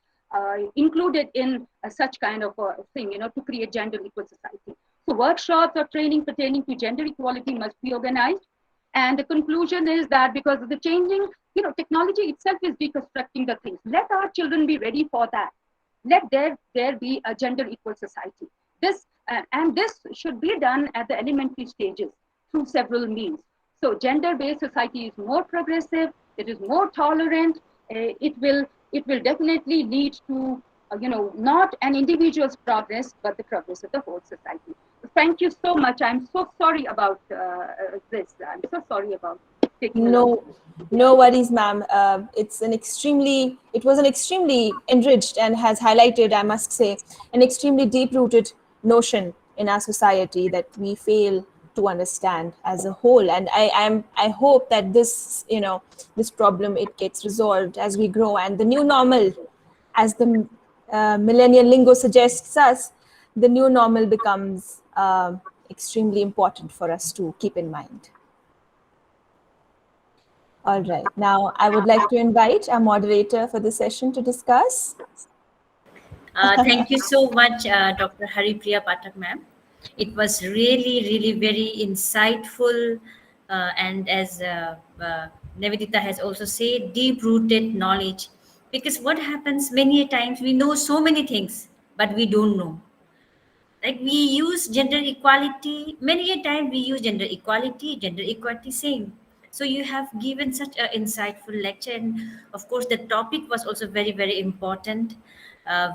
Speaker 7: included in such kind of a thing, to create gender equal society. So workshops or training pertaining to gender equality must be organized. And the conclusion is that because of the changing technology itself is deconstructing the things. Let our children be ready for that. Let there be a gender equal society. And this should be done at the elementary stages through several means. So gender-based society is more progressive. It is more tolerant. It will definitely lead to not an individual's progress, but the progress of the whole society. Thank you so much. I'm so sorry about this. I'm so sorry about taking
Speaker 1: No worries, ma'am. It was an extremely enriched and has highlighted, I must say, an extremely deep-rooted notion in our society that we fail to understand as a whole. And I hope that this problem, it gets resolved as we grow, and the new normal, as the millennial lingo suggests us, the new normal becomes extremely important for us to keep in mind. All right. Now, I would like to invite our moderator for the session to discuss.
Speaker 4: Thank you so much, Dr. Haripriya Pathak ma'am. It was really, really very insightful, and as Nivedita has also said, deep-rooted knowledge. Because what happens many a times, we know so many things, but we don't know. Like we use gender equality, many a time we use gender equality same. So you have given such an insightful lecture, and of course the topic was also very, very important,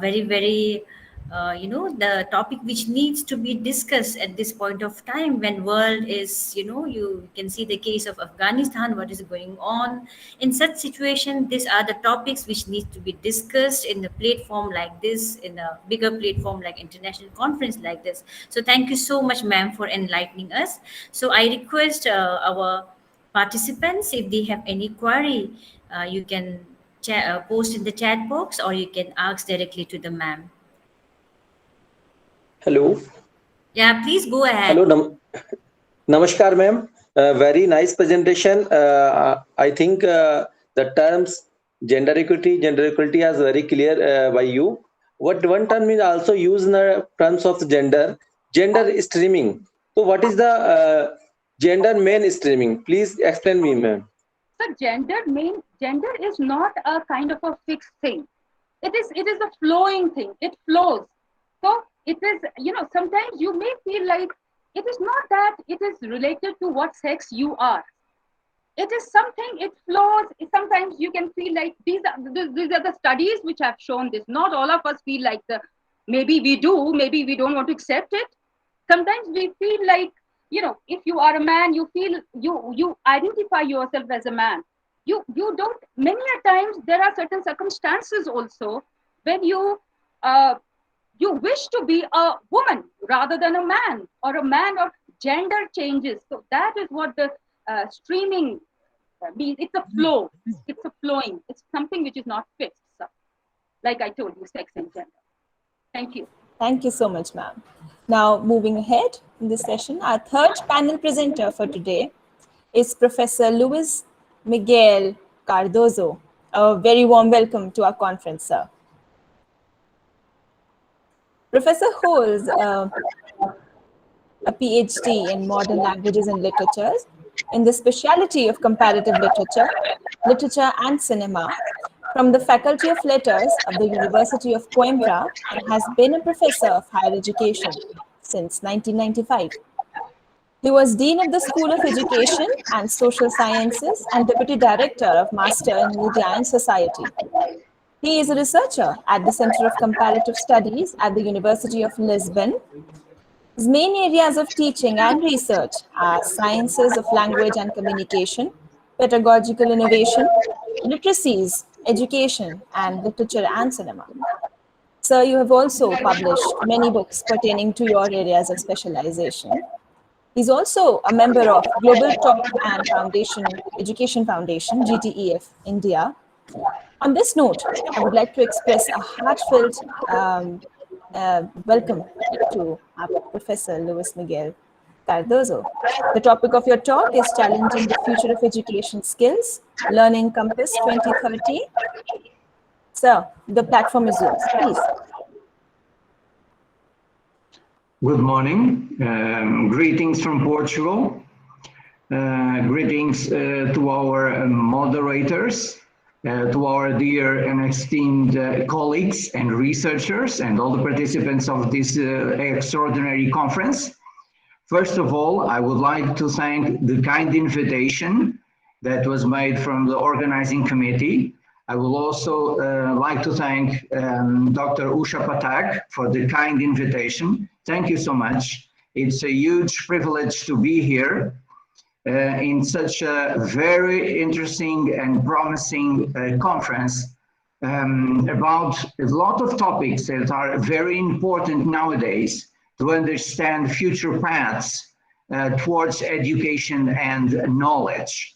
Speaker 4: very, very the topic which needs to be discussed at this point of time when world is, you can see the case of Afghanistan, what is going on in such situation. These are the topics which need to be discussed in a platform like this, in a bigger platform like international conference like this. So thank you so much, ma'am, for enlightening us. So I request our participants, if they have any query, you can post in the chat box, or you can ask directly to the ma'am.
Speaker 5: Hello.
Speaker 4: Yeah, please go ahead.
Speaker 5: Hello. Namaskar, ma'am. Very nice presentation. I think the terms gender equality is very clear by you. What one term is also used in the terms of gender streaming. So what is the gender mainstreaming? Please explain me, ma'am.
Speaker 7: So gender is not a kind of a fixed thing. It is a flowing thing. It flows. So it is, sometimes you may feel like it is not that it is related to what sex you are. It is something, it flows. Sometimes you can feel like these are the studies which have shown this. Not all of us feel like maybe we do, maybe we don't want to accept it. Sometimes we feel like, if you are a man, you feel you identify yourself as a man. You don't, many a times there are certain circumstances also when you wish to be a woman rather than a man, or or gender changes. So that is what the streaming means. It's a flow. It's a flowing. It's something which is not fixed. So, like I told you, sex and gender. Thank you.
Speaker 1: Thank you so much, ma'am. Now, moving ahead in this session, our third panel presenter for today is Professor Luis Miguel Cardozo. A very warm welcome to our conference, sir. Professor holds a PhD in modern languages and literatures in the specialty of comparative literature and cinema from the Faculty of Letters of the University of Coimbra, and has been a professor of higher education since 1995. He was Dean of the School of Education and Social Sciences and Deputy Director of Master in Media and Society. He is a researcher at the Center of Comparative Studies at the University of Lisbon. His main areas of teaching and research are sciences of language and communication, pedagogical innovation, literacies, education, and literature and cinema. Sir, you have also published many books pertaining to your areas of specialization. He's also a member of Global Talk and Education Foundation, GTEF, India. On this note, I would like to express a heartfelt welcome to our Professor Luis Miguel Cardozo. The topic of your talk is Challenging the Future of Education Skills, Learning Compass 2030. Sir, the platform is yours, please.
Speaker 8: Good morning. Greetings from Portugal. Greetings to our moderators, to our dear and esteemed colleagues and researchers and all the participants of this extraordinary conference. First of all, I would like to thank the kind invitation that was made from the organizing committee. I will also like to thank Dr. Usha Patak for the kind invitation. Thank you so much. It's a huge privilege to be here in such a very interesting and promising conference about a lot of topics that are very important nowadays to understand future paths towards education and knowledge.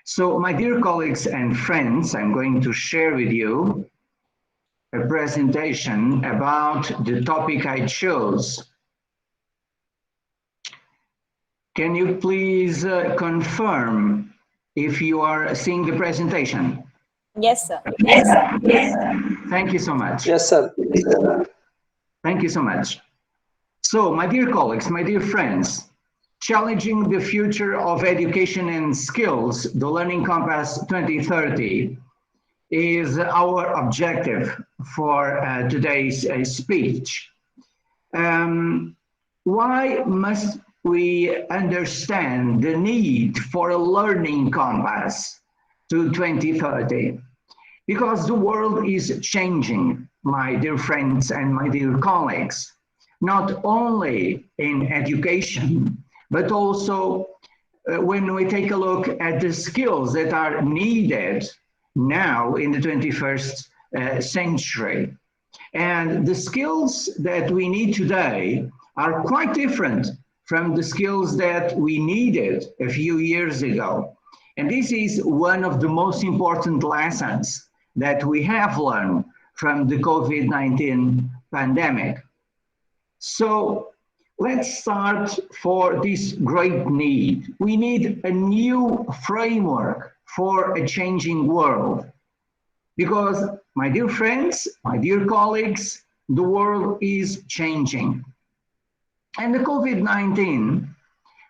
Speaker 8: So, my dear colleagues and friends, I'm going to share with you a presentation about the topic I chose. Can you please confirm if you are seeing the presentation?
Speaker 1: Yes, sir.
Speaker 8: Yes, sir. Thank you so much.
Speaker 5: Yes, sir.
Speaker 8: Thank you so much. So, my dear colleagues, my dear friends, challenging the future of education and skills, the Learning Compass 2030, is our objective for today's speech. Why must we understand the need for a learning compass to 2030? Because the world is changing, my dear friends and my dear colleagues, not only in education, but also when we take a look at the skills that are needed now in the 21st century. And the skills that we need today are quite different from the skills that we needed a few years ago. And this is one of the most important lessons that we have learned from the COVID-19 pandemic. So let's start for this great need. We need a new framework for a changing world. Because, my dear friends, my dear colleagues, the world is changing. And the COVID-19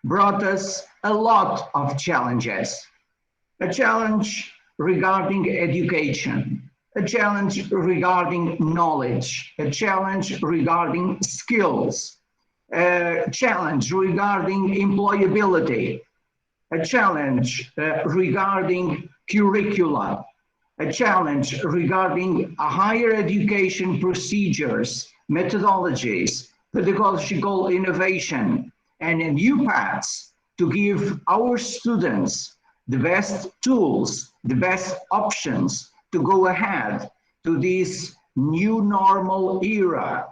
Speaker 8: brought us a lot of challenges. A challenge regarding education, a challenge regarding knowledge, a challenge regarding skills, a challenge regarding employability, a challenge regarding curricula, a challenge regarding higher education procedures, methodologies, pedagogical innovation, and new paths to give our students the best tools, the best options to go ahead to this new normal era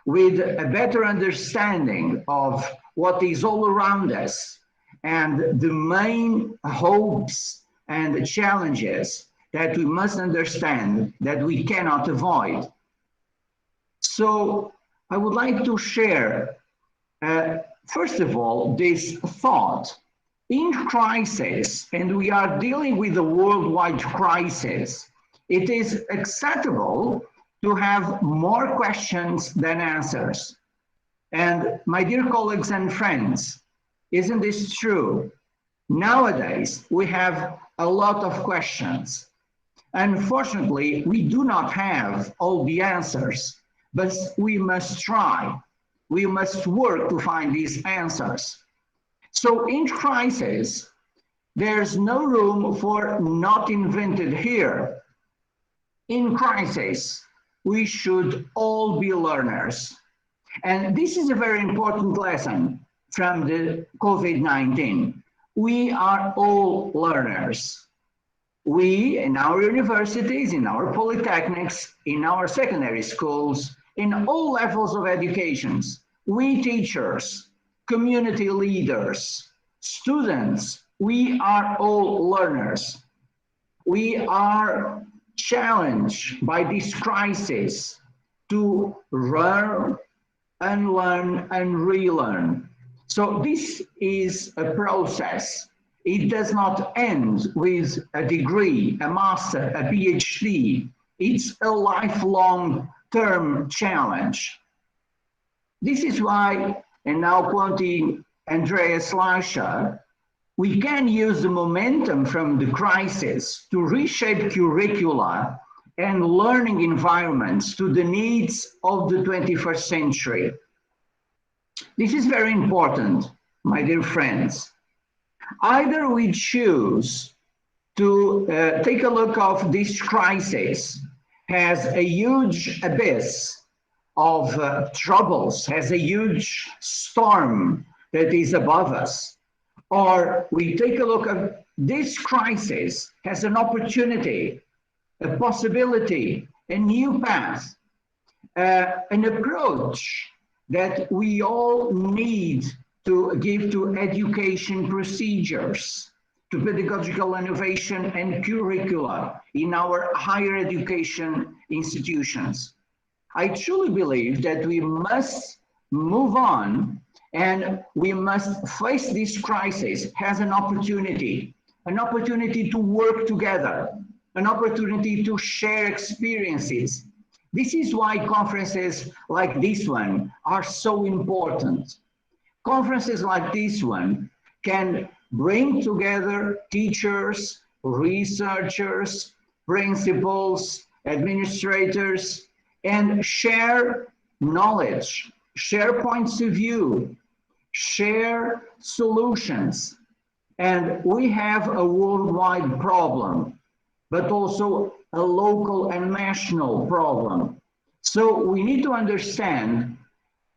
Speaker 8: with a better understanding of what is all around us and the main hopes and challenges that we must understand that we cannot avoid. So I would like to share, first of all, this thought. In crisis, and we are dealing with a worldwide crisis, it is acceptable to have more questions than answers. And my dear colleagues and friends, isn't this true? Nowadays, we have a lot of questions. Unfortunately, we do not have all the answers, but we must try. We must work to find these answers. So in crisis, there's no room for not invented here. In crisis, we should all be learners. And this is a very important lesson from the COVID-19. We are all learners. We, in our universities, in our polytechnics, in our secondary schools, in all levels of educations, we teachers, community leaders, students, we are all learners. We are challenged by this crisis to learn, unlearn, and relearn. So this is a process. It does not end with a degree, a master, a PhD. It's a lifelong term challenge. This is why, and now quoting Andreas Lascher, we can use the momentum from the crisis to reshape curricula and learning environments to the needs of the 21st century. This is very important, my dear friends. Either we choose to take a look of this crisis has a huge abyss of troubles, has a huge storm that is above us, or we take a look at this crisis as an opportunity, a possibility, a new path, an approach that we all need to give to education procedures, to pedagogical innovation and curricula in our higher education institutions. I truly believe that we must move on and we must face this crisis as an opportunity to work together, an opportunity to share experiences. This is why conferences like this one are so important. Conferences like this one can bring together teachers, researchers, principals, administrators, and share knowledge, share points of view, share solutions. And we have a worldwide problem, but also a local and national problem. So we need to understand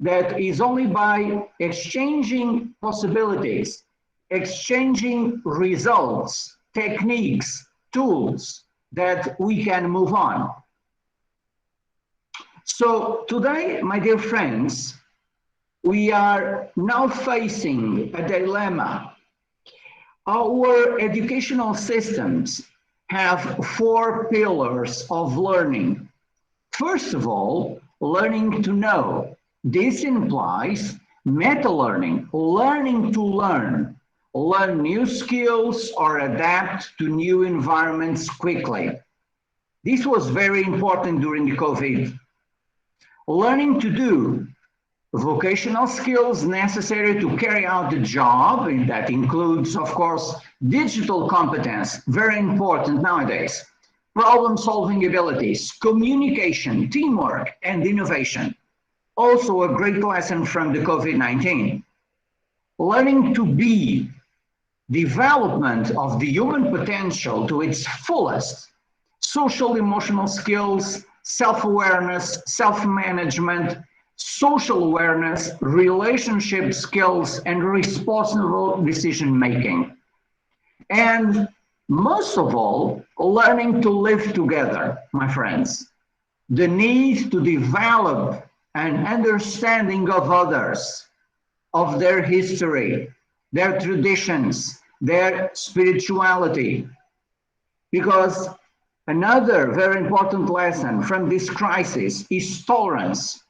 Speaker 8: that it's only by exchanging possibilities, exchanging results, techniques, tools, that we can move on. So today, my dear friends, we are now facing a dilemma. Our educational systems have 4 pillars of learning. First of all, learning to know. This implies meta-learning, learning to learn new skills or adapt to new environments quickly. This was very important during the COVID. Learning to do, vocational skills necessary to carry out the job, and that includes, of course, digital competence, very important nowadays, problem-solving abilities, communication, teamwork, and innovation. Also a great lesson from the COVID-19. Learning to be, development of the human potential to its fullest, social emotional skills, self-awareness, self-management, social awareness, relationship skills, and responsible decision-making. And most of all, learning to live together, my friends. The need to develop an understanding of others, of their history, their traditions, their spirituality. Because another very important lesson from this crisis is tolerance,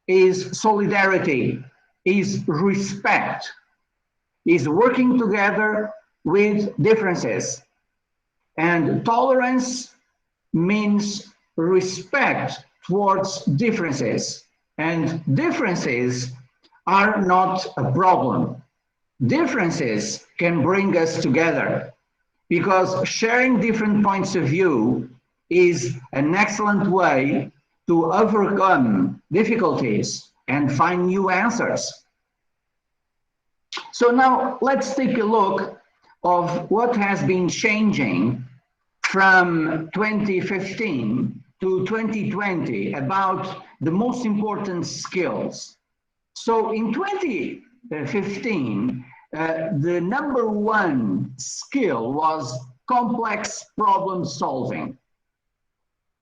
Speaker 8: is solidarity, is respect, is working together with differences. And tolerance means respect towards differences. And differences are not a problem. Differences can bring us together because sharing different points of view is an excellent way to overcome difficulties and find new answers. So now let's take a look of what has been changing from 2015 to 2020 about the most important skills. So in 2015, the #1 skill was complex problem solving.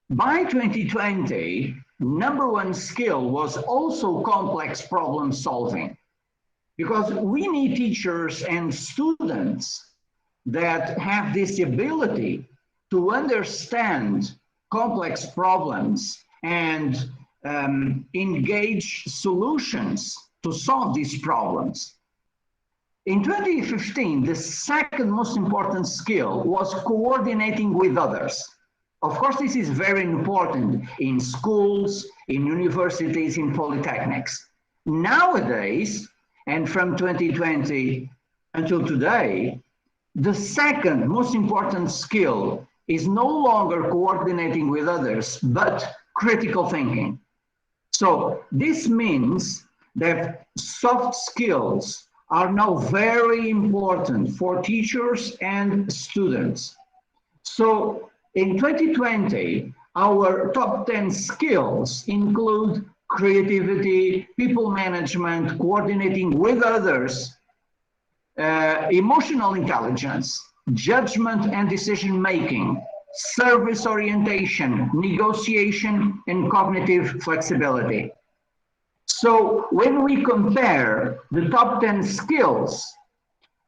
Speaker 8: By 2020, #1 skill was also complex problem solving, because we need teachers and students that have this ability to understand complex problems and engage solutions to solve these problems. In 2015, the second most important skill was coordinating with others. Of course, this is very important in schools, in universities, in polytechnics. Nowadays, and from 2020 until today, The second most important skill is no longer coordinating with others, but critical thinking. So this means that soft skills are now very important for teachers and students. So in 2020, our top 10 skills include creativity, people management, coordinating with others, emotional intelligence, judgment and decision making, service orientation, negotiation, and cognitive flexibility. So when we compare the top 10 skills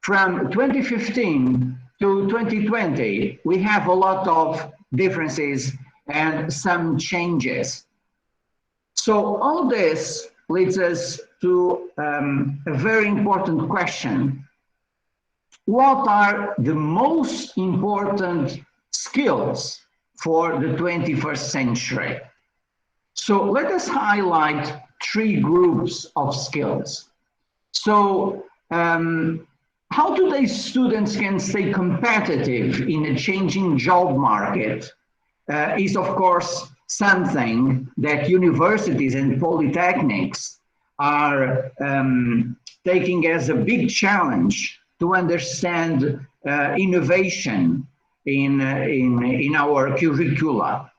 Speaker 8: from 2015 to 2020, we have a lot of differences and some changes. So all this leads us to a very important question. What are the most important skills for the 21st century? So let us highlight three groups of skills. So how today's students can stay competitive in a changing job market is, of course, something that universities and polytechnics are taking as a big challenge to understand innovation in our curricula.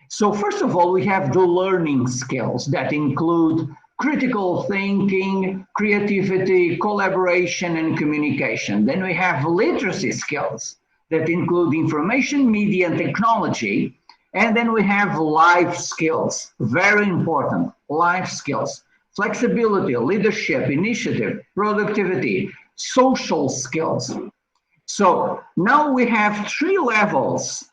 Speaker 8: So first of all, we have the learning skills that include critical thinking, creativity, collaboration, and communication. Then we have literacy skills that include information, media, and technology. And then we have life skills, very important, life skills, flexibility, leadership, initiative, productivity, social skills. So now we have three levels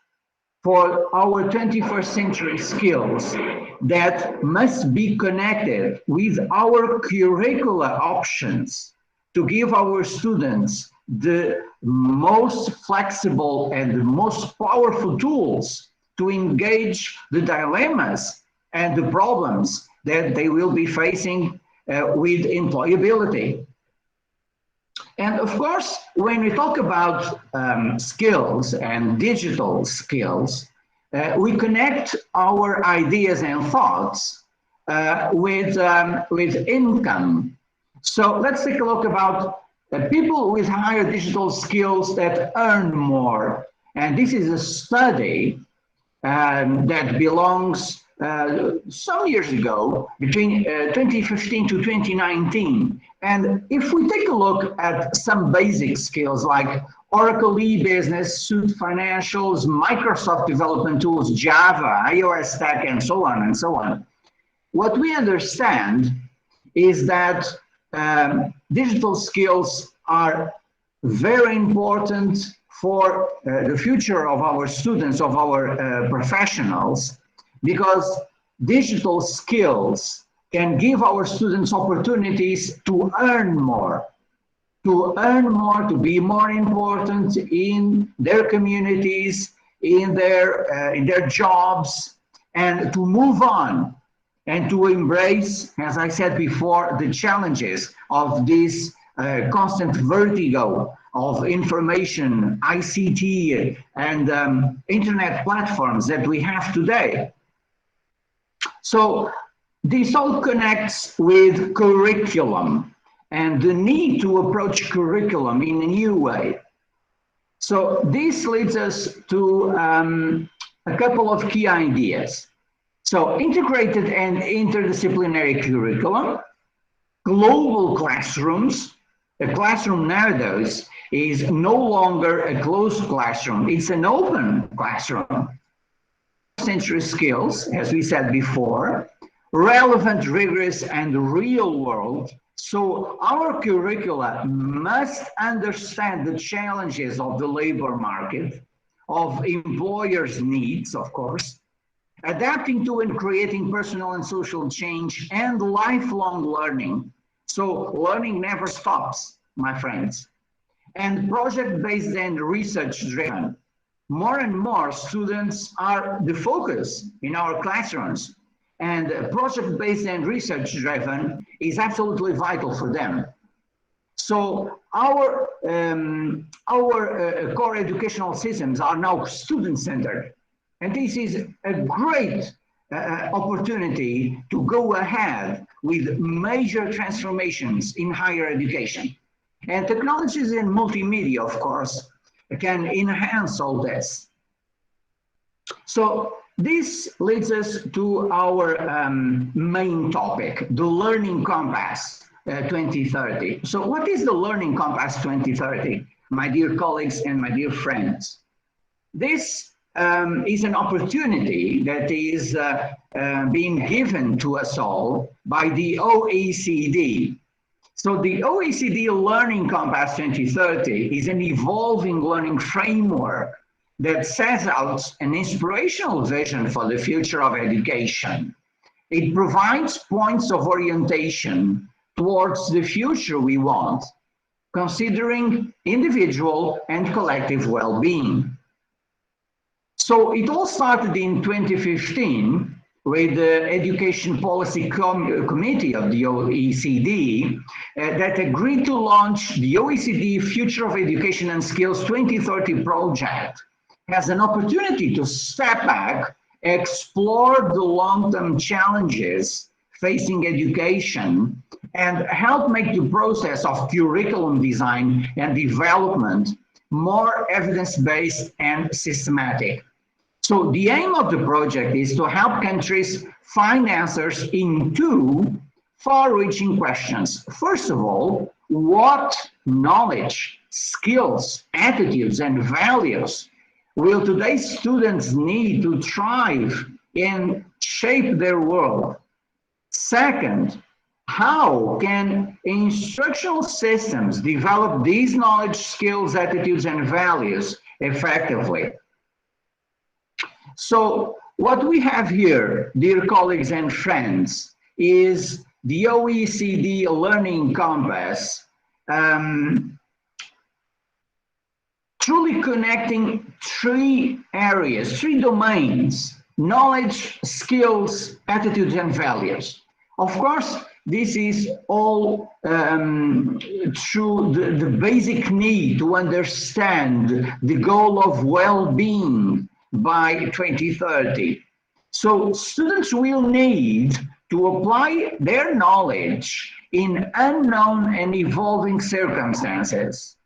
Speaker 8: for our 21st century skills that must be connected with our curricula options to give our students the most flexible and the most powerful tools to engage the dilemmas and the problems that they will be facing with employability. And of course, when we talk about skills and digital skills, we connect our ideas and thoughts with income. So let's take a look about people with higher digital skills that earn more. And this is a study that belongs some years ago, between 2015 to 2019. And if we take a look at some basic skills like Oracle e-business, Suite financials, Microsoft development tools, Java, iOS stack, and so on and so on, what we understand is that digital skills are very important for the future of our students, of our professionals, because digital skills can give our students opportunities to earn more, to be more important in their communities, in their jobs, and to move on and to embrace, as I said before, the challenges of this constant vertigo of information, ICT, and internet platforms that we have today. So this all connects with curriculum and the need to approach curriculum in a new way. So this leads us to a couple of key ideas. So integrated and interdisciplinary curriculum, global classrooms. A classroom nowadays is no longer a closed classroom, it's an open classroom. Century skills, as we said before, relevant, rigorous, and real world. So our curricula must understand the challenges of the labor market, of employers' needs, of course, adapting to and creating personal and social change, and lifelong learning. So learning never stops, my friends. And project-based and research-driven. More and more students are the focus in our classrooms, and project-based and research-driven is absolutely vital for them. So our core educational systems are now student-centered, and this is a great opportunity to go ahead with major transformations in higher education. And technologies and multimedia, of course, can enhance all this. So this leads us to our main topic, the Learning Compass 2030. So what is the Learning Compass 2030, my dear colleagues and my dear friends? This is an opportunity that is being given to us all by the OECD. So the OECD Learning Compass 2030 is an evolving learning framework that sets out an inspirational vision for the future of education. It provides points of orientation towards the future we want, considering individual and collective well-being. So it all started in 2015 with the Education Policy Committee of the OECD that agreed to launch the OECD Future of Education and Skills 2030 project as an opportunity to step back, explore the long-term challenges facing education, and help make the process of curriculum design and development more evidence-based and systematic. So the aim of the project is to help countries find answers in two far-reaching questions. First of all, what knowledge, skills, attitudes, and values will today's students need to thrive and shape their world? Second, how can instructional systems develop these knowledge, skills, attitudes, and values effectively? So what we have here, dear colleagues and friends, is the OECD Learning Compass, truly connecting three areas, three domains: knowledge, skills, attitudes, and values. Of course, this is all through the basic need to understand the goal of well-being by 2030. So students will need to apply their knowledge in unknown and evolving circumstances.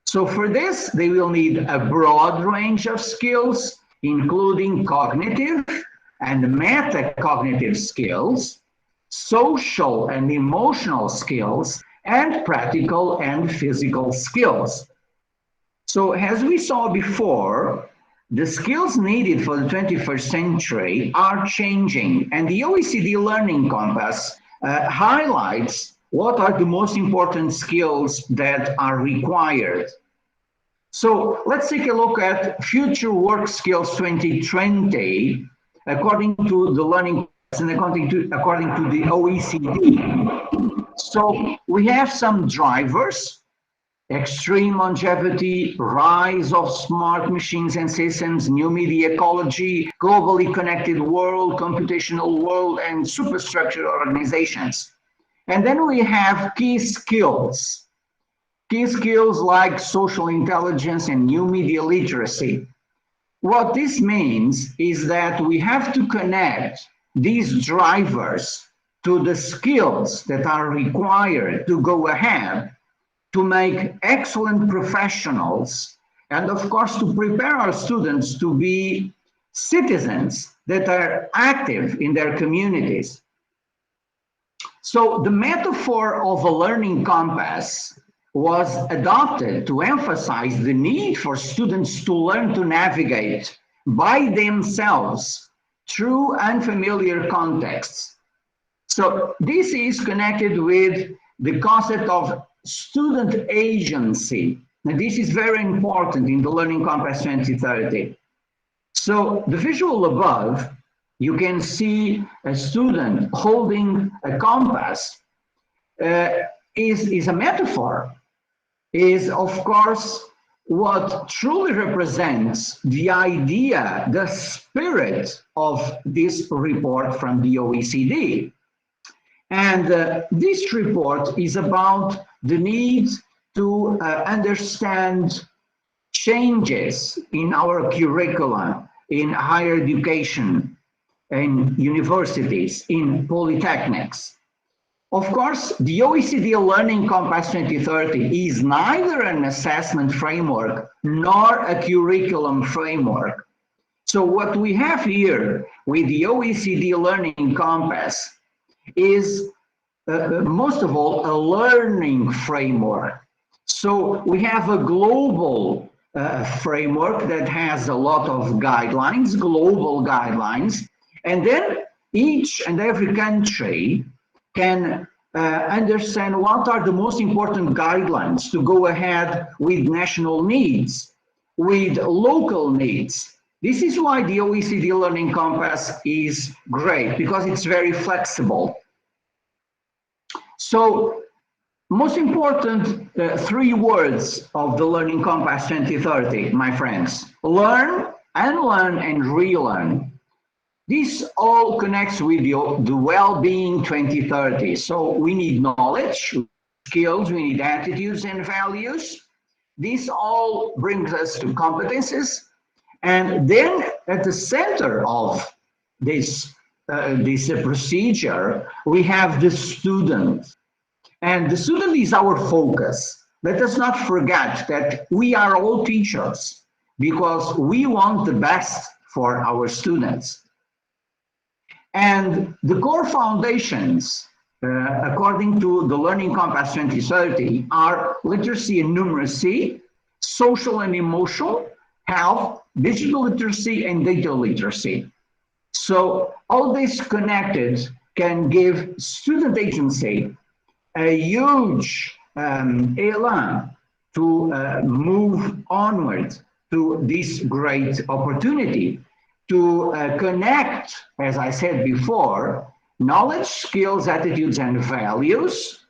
Speaker 8: So for this, they will need a broad range of skills, including cognitive and metacognitive skills, social and emotional skills, and practical and physical skills. So as we saw before, the skills needed for the 21st century are changing, and the OECD Learning Compass highlights what are the most important skills that are required. So let's take a look at Future Work Skills 2020, according to the Learning Compass and according to the OECD. So we have some drivers: extreme longevity, rise of smart machines and systems, new media ecology, globally connected world, computational world, and superstructured organizations. And then we have key skills. Key skills like social intelligence and new media literacy. What this means is that we have to connect these drivers to the skills that are required to go ahead to make excellent professionals, and of course to prepare our students to be citizens that are active in their communities. So the metaphor of a learning compass was adopted to emphasize the need for students to learn to navigate by themselves through unfamiliar contexts. So this is connected with the concept of student agency. And this is very important in the Learning Compass 2030. So the visual above, you can see a student holding a compass is a metaphor, is of course what truly represents the idea, the spirit of this report from the OECD. And this report is about the need to understand changes in our curriculum, in higher education, in universities, in polytechnics. Of course, the OECD Learning Compass 2030 is neither an assessment framework nor a curriculum framework. So what we have here with the OECD Learning Compass is, most of all, a learning framework. So we have a global framework that has a lot of guidelines, global guidelines, and then each and every country can understand what are the most important guidelines to go ahead with national needs, with local needs. This is why the OECD Learning Compass is great, because it's very flexible. So, most important 3 words of the Learning Compass 2030, my friends: learn, unlearn, and relearn. This all connects with the well-being 2030. So we need knowledge, skills, we need attitudes and values. This all brings us to competences. And then at the center of this procedure, we have the student. And the student is our focus. Let us not forget that we are all teachers because we want the best for our students. And the core foundations, according to the Learning Compass 2030, are literacy and numeracy, social and emotional, health, digital literacy, and data literacy. So all this connected can give student agency a huge elan to move onward to this great opportunity to connect, as I said before, knowledge, skills, attitudes, and values,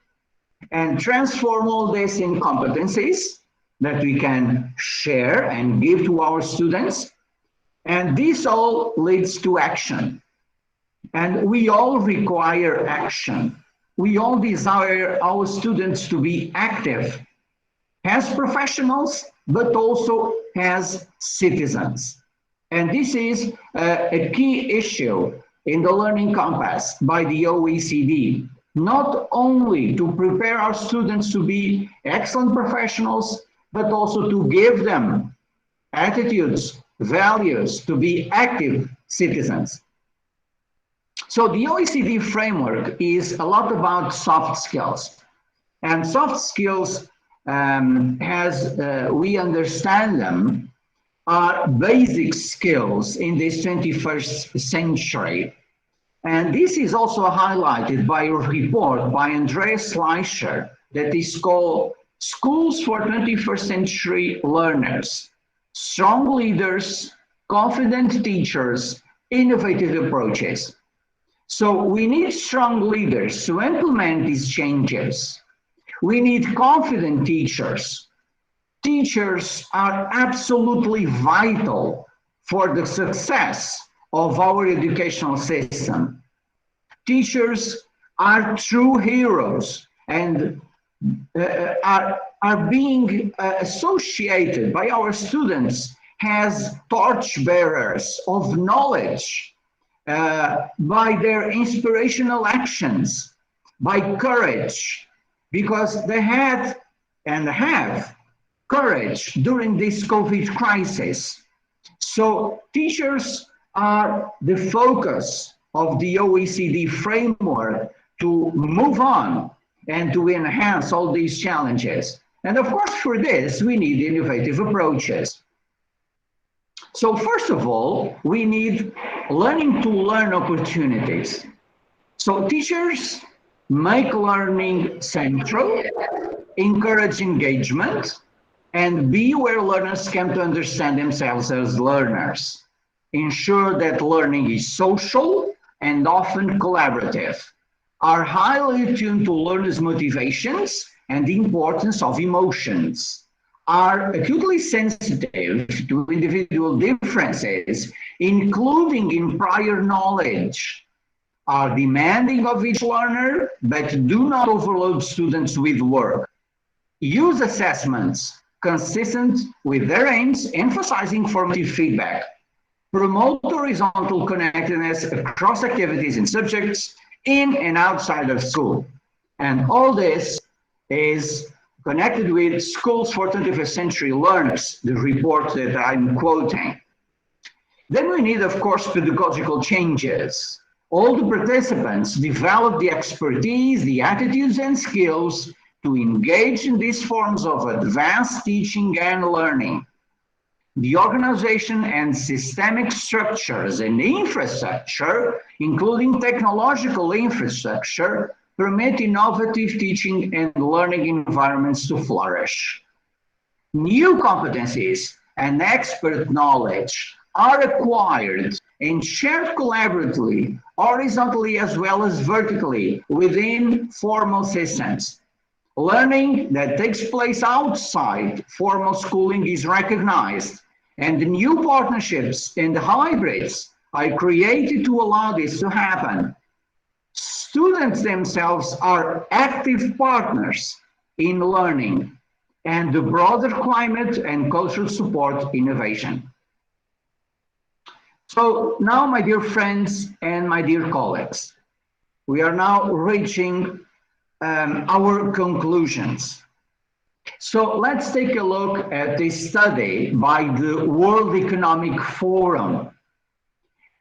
Speaker 8: and transform all this in competencies that we can share and give to our students. And this all leads to action. And we all require action. We all desire our students to be active as professionals, but also as citizens. And this is a key issue in the Learning Compass by the OECD, not only to prepare our students to be excellent professionals, but also to give them attitudes, values, to be active citizens. So the OECD framework is a lot about soft skills. And soft skills, as we understand them, are basic skills in this 21st century. And this is also highlighted by a report by Andreas Schleicher that is called Schools for 21st Century Learners: Strong Leaders, Confident Teachers, Innovative Approaches. So we need strong leaders to implement these changes. We need confident teachers. Teachers are absolutely vital for the success of our educational system. Teachers are true heroes and are being associated by our students as torchbearers of knowledge, by their inspirational actions, by courage, because they had and have courage during this COVID crisis. So teachers are the focus of the OECD framework to move on and to enhance all these challenges. And of course, for this, we need innovative approaches. So first of all, we need learning to learn opportunities. So teachers make learning central, encourage engagement, and be where learners come to understand themselves as learners. Ensure that learning is social and often collaborative. Are highly attuned to learners' motivations and the importance of emotions. Are acutely sensitive to individual differences, including in prior knowledge. Are demanding of each learner, but do not overload students with work. use assessments consistent with their aims, emphasizing formative feedback, promote horizontal connectedness across activities and subjects in and outside of school. And all this is connected with Schools for 21st Century Learners, the report that I'm quoting. Then we need, of course, pedagogical changes. All the participants develop the expertise, the attitudes and skills to engage in these forms of advanced teaching and learning. The organization and systemic structures and infrastructure, including technological infrastructure, permit innovative teaching and learning environments to flourish. New competencies and expert knowledge are acquired and shared collaboratively, horizontally as well as vertically within formal systems. Learning that takes place outside formal schooling is recognized, and the new partnerships and hybrids are created to allow this to happen. Students themselves are active partners in learning, and the broader climate and cultural support innovation. So now, my dear friends and my dear colleagues, we are now reaching our conclusions. So let's take a look at this study by the World Economic Forum.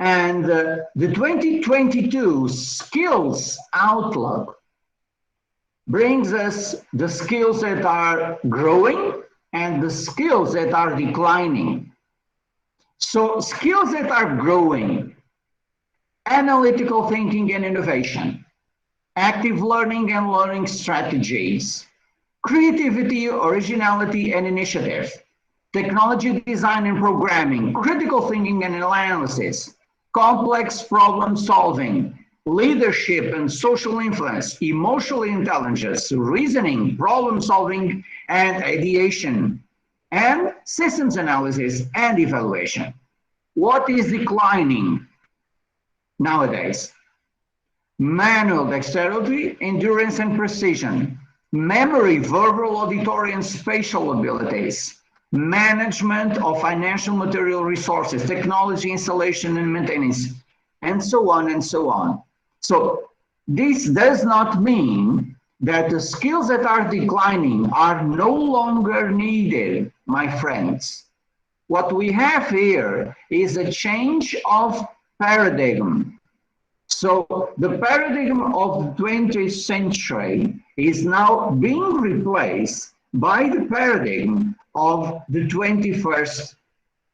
Speaker 8: And the 2022 Skills Outlook brings us the skills that are growing and the skills that are declining. So skills that are growing: analytical thinking and innovation, active learning and learning strategies, creativity, originality and initiative, technology design and programming, critical thinking and analysis, complex problem solving, leadership and social influence, emotional intelligence, reasoning, problem solving and ideation, and systems analysis and evaluation. What is declining nowadays? Manual dexterity, endurance and precision, memory, verbal, auditory and spatial abilities, management of financial material resources, technology installation and maintenance, and so on and so on. So this does not mean that the skills that are declining are no longer needed, my friends. What we have here is a change of paradigm. So the paradigm of the 20th century is now being replaced by the paradigm of the 21st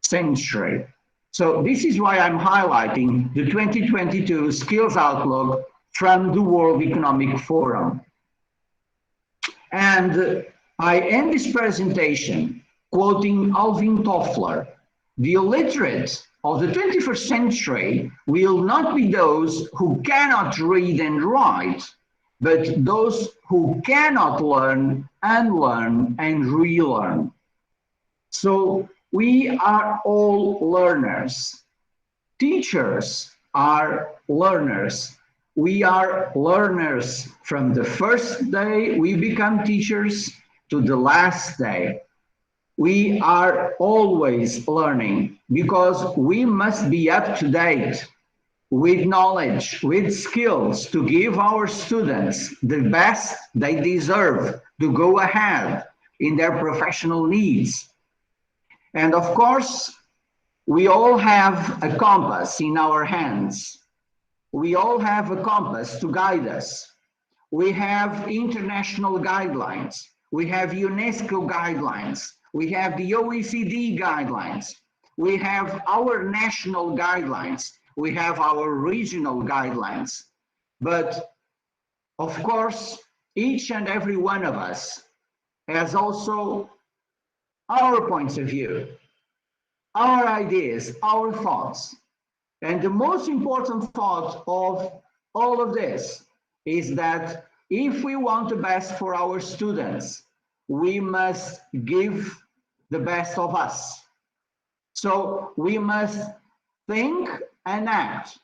Speaker 8: century. So this is why I'm highlighting the 2022 Skills Outlook from the World Economic Forum. And I end this presentation quoting Alvin Toffler: "The illiterate of the 21st century will not be those who cannot read and write, but those who cannot learn, unlearn, and relearn." So we are all learners. Teachers are learners. We are learners from the first day we become teachers to the last day. We are always learning because we must be up to date with knowledge, with skills to give our students the best they deserve to go ahead in their professional needs. And of course, we all have a compass in our hands. We all have a compass to guide us. We have international guidelines. We have UNESCO guidelines. We have the OECD guidelines. We have our national guidelines. We have our regional guidelines. But of course, each and every one of us has also our points of view, our ideas, our thoughts. And the most important thought of all of this is that if we want the best for our students, we must give the best of us. So we must think and act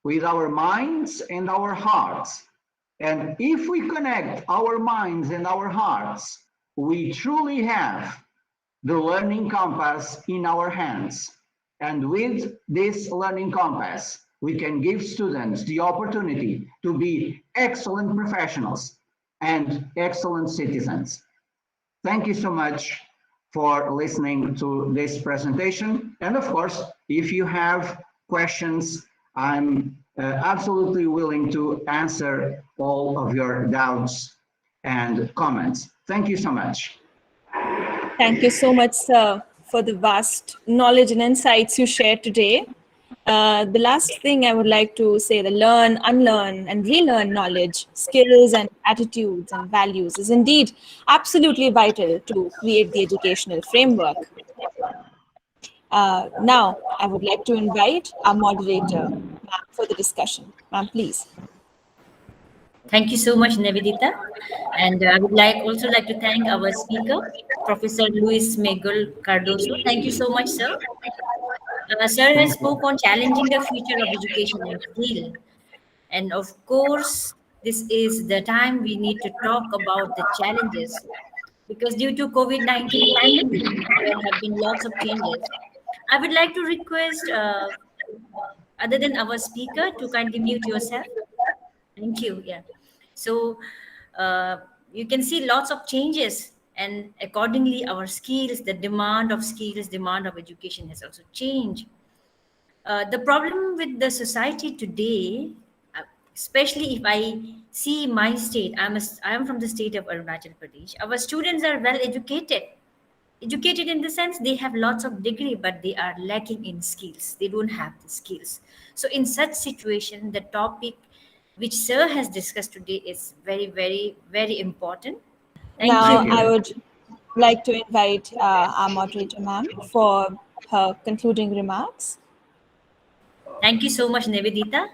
Speaker 8: with our minds and our hearts. And if we connect our minds and our hearts we truly have the learning compass in our hands. And with this learning compass, we can give students the opportunity to be excellent professionals and excellent citizens. Thank you so much for listening to this presentation. And of course, if you have questions, I'm absolutely willing to answer all of your doubts and comments. Thank you so much.
Speaker 1: Thank you so much, sir, for the vast knowledge and insights you shared today. The last thing I would like to say, the learn, unlearn, and relearn knowledge, skills, and attitudes and values is indeed absolutely vital to create the educational framework. Now, I would like to invite our moderator, ma'am, for the discussion. Ma'am, please.
Speaker 4: Thank you so much, Nivedita. And I would also like to thank our speaker, Professor Luis Miguel Cardoso. Thank you so much, sir. Sir has spoke on challenging the future of education and skill. And of course, this is the time we need to talk about the challenges because due to COVID-19 pandemic, there have been lots of changes. I would like to request, other than our speaker, to kindly mute yourself. Thank you. Yeah. So uh, you can see lots of changes, and accordingly, our skills, the demand of skills, demand of education has also changed. The problem with the society today, especially if I see my state, I am from the state of Arunachal Pradesh. Our students are well educated. Educated in the sense they have lots of degree, but they are lacking in skills. They don't have the skills. So in such situation, the topic which Sir has discussed today is very, very, very important. Thank
Speaker 1: Now,
Speaker 4: you.
Speaker 1: I would like to invite our moderator, ma'am, for her concluding remarks.
Speaker 4: Thank you so much, Nivedita.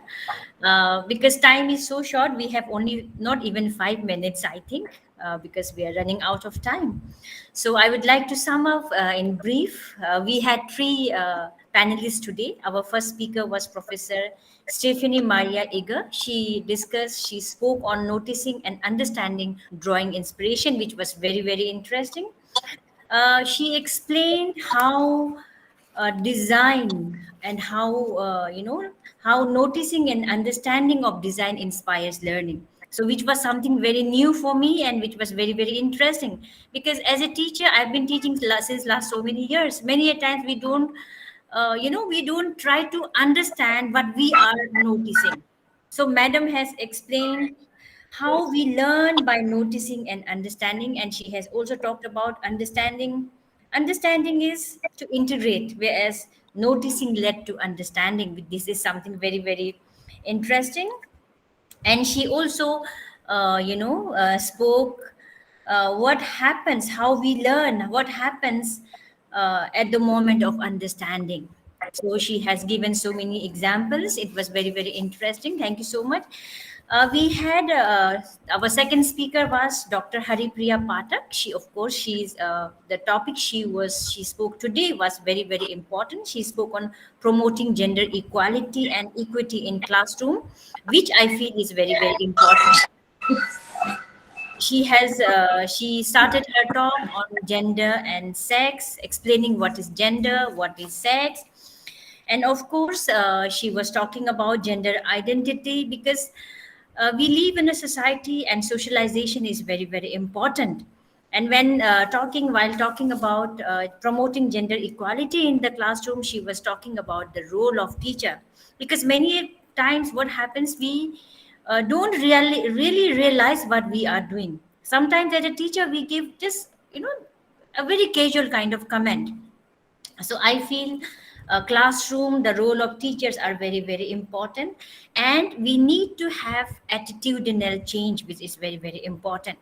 Speaker 4: Because time is so short, we have only not even 5 minutes, I think, because we are running out of time. So I would like to sum up in brief. We had three panelists today. Our first speaker was Professor Stephanie Maria Eger. She spoke on noticing and understanding drawing inspiration, which was very, very interesting. She explained how design and how noticing and understanding of design inspires learning, so which was something very new for me and which was very, very interesting, because as a teacher I've been teaching since last so many years. Many a times we don't try to understand what we are noticing. So madam has explained how we learn by noticing and understanding, and she has also talked about understanding. Understanding is to integrate, whereas noticing led to understanding. This is something very, very interesting. And she also spoke what happens, how we learn, what happens at the moment of understanding. So she has given so many examples. It was very, very interesting. Thank you so much. We had our second speaker was Dr. Haripriya Pathak. She's the topic she spoke today was very, very important. She spoke on promoting gender equality and equity in classroom, which I feel is very, very important. She started her talk on gender and sex, explaining what is gender, what is sex, and of course she was talking about gender identity, because we live in a society and socialization is very, very important. And when while talking about promoting gender equality in the classroom, she was talking about the role of teacher, because many times what happens, we don't really realize what we are doing. Sometimes as a teacher we give just a very casual kind of comment. So I feel classroom, the role of teachers are very, very important, and we need to have attitudinal change, which is very, very important.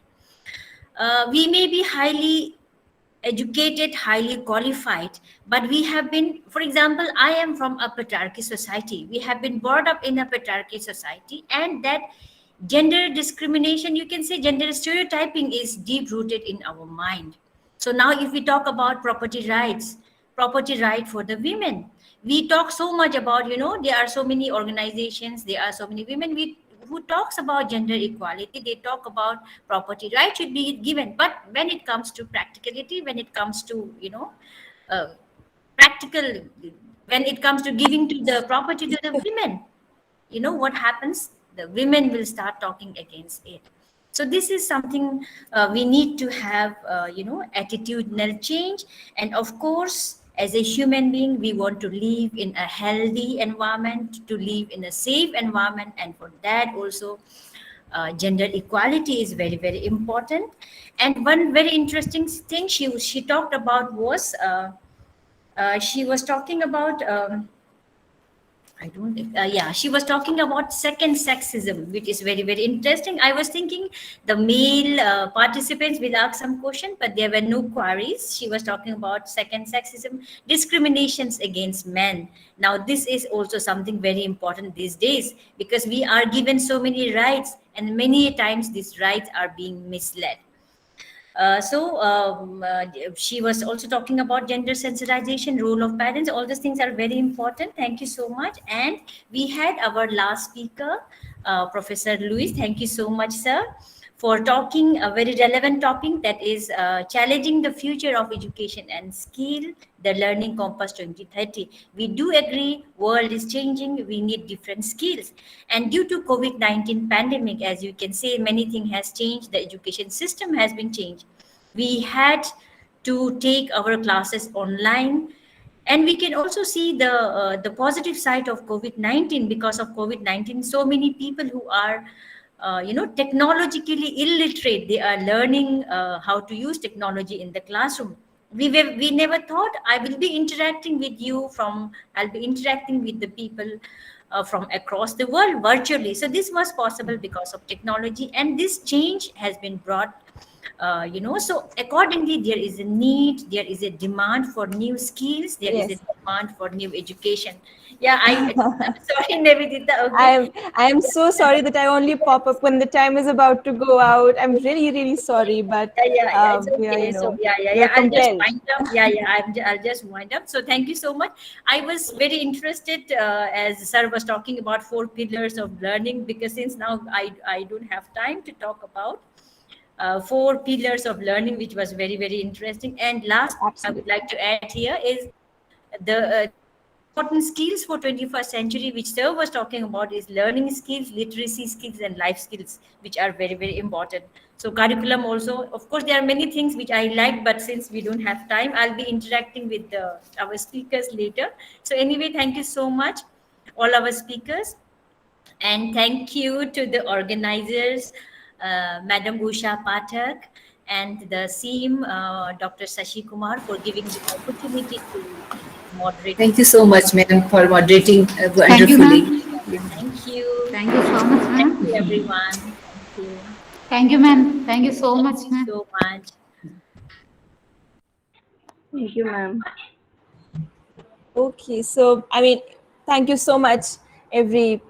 Speaker 4: We may be highly educated, highly qualified, but we have been, for example, I am from a patriarchy society. We have been brought up in a patriarchy society, and that gender discrimination, you can say gender stereotyping, is deep rooted in our mind. So now if we talk about property rights, property right for the women, we talk so much about, there are so many organizations, there are so many women, who talks about gender equality, they talk about property right should be given. But when it comes to practicality, when it comes to, uh, practical, when it comes to giving to the property to the women, what happens? The women will start talking against it. So this is something we need to have, attitudinal change. And of course, as a human being, we want to live in a healthy environment, to live in a safe environment, and for that also, gender equality is very very important. And one very interesting thing she talked about was, she was talking about. I don't think, yeah, she was talking about second sexism, which is very, very interesting. I was thinking the male participants will ask some question, but there were no queries. She was talking about second sexism, discriminations against men. Now, this is also something very important these days because we are given so many rights, and many times these rights are being misled. She was also talking about gender sensitization, role of parents. All these things are very important. Thank you so much. And we had our last speaker, Professor Luis. Thank you so much, sir, for talking a very relevant topic, that is challenging the future of education and skill, the Learning Compass 2030. We do agree world is changing. We need different skills. And due to COVID-19 pandemic, as you can say, many things has changed. The education system has been changed. We had to take our classes online, and we can also see the positive side of COVID-19. Because of COVID-19, so many people who are technologically illiterate, they are learning how to use technology in the classroom. We never thought I will be interacting with you from I'll be interacting with the people from across the world virtually. So this was possible because of technology, and this change has been brought, so accordingly there is a need, there is a demand for new skills, there is a
Speaker 1: Yes.
Speaker 4: demand for new education. Yeah, I'm sorry, Nivedita. Okay.
Speaker 1: I am so sorry that I only pop up when the time is about to go out. I'm really, really sorry, but
Speaker 4: Yeah, it's
Speaker 1: we are,
Speaker 4: okay. So yeah, yeah,
Speaker 1: we are
Speaker 4: yeah. I'll just
Speaker 1: compelled.
Speaker 4: wind up. Yeah, yeah. I'll just wind up. So thank you so much. I was very interested as Sir was talking about 4 pillars of learning, because since now I don't have time to talk about 4 pillars of learning, which was very very interesting. And last I would
Speaker 1: Absolutely.
Speaker 4: like to add here is the most important skills for 21st century, which sir was talking about, is learning skills, literacy skills, and life skills, which are very very important. So curriculum also, of course there are many things which I like, but since we don't have time, I'll be interacting with our speakers later. So anyway, thank you so much, all our speakers. And thank you to the organizers, Madam Usha Pathak, and the SEAM, Dr. Sashi Kumar, for giving the opportunity to moderate
Speaker 2: Thank
Speaker 4: this.
Speaker 2: you so much, ma'am, for moderating
Speaker 9: Thank you,
Speaker 2: wonderfully.
Speaker 9: ma'am.
Speaker 4: Thank you.
Speaker 9: Thank you so much,
Speaker 4: Thank you,
Speaker 9: ma'am.
Speaker 4: everyone. Thank you.
Speaker 9: Thank you, ma'am. Thank you so
Speaker 4: Thank
Speaker 9: much,
Speaker 4: you
Speaker 9: ma'am.
Speaker 4: so much.
Speaker 10: Thank you, ma'am.
Speaker 1: Okay, so I mean, thank you so much, every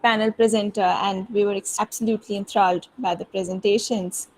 Speaker 1: panel presenter, and we were absolutely enthralled by the presentations.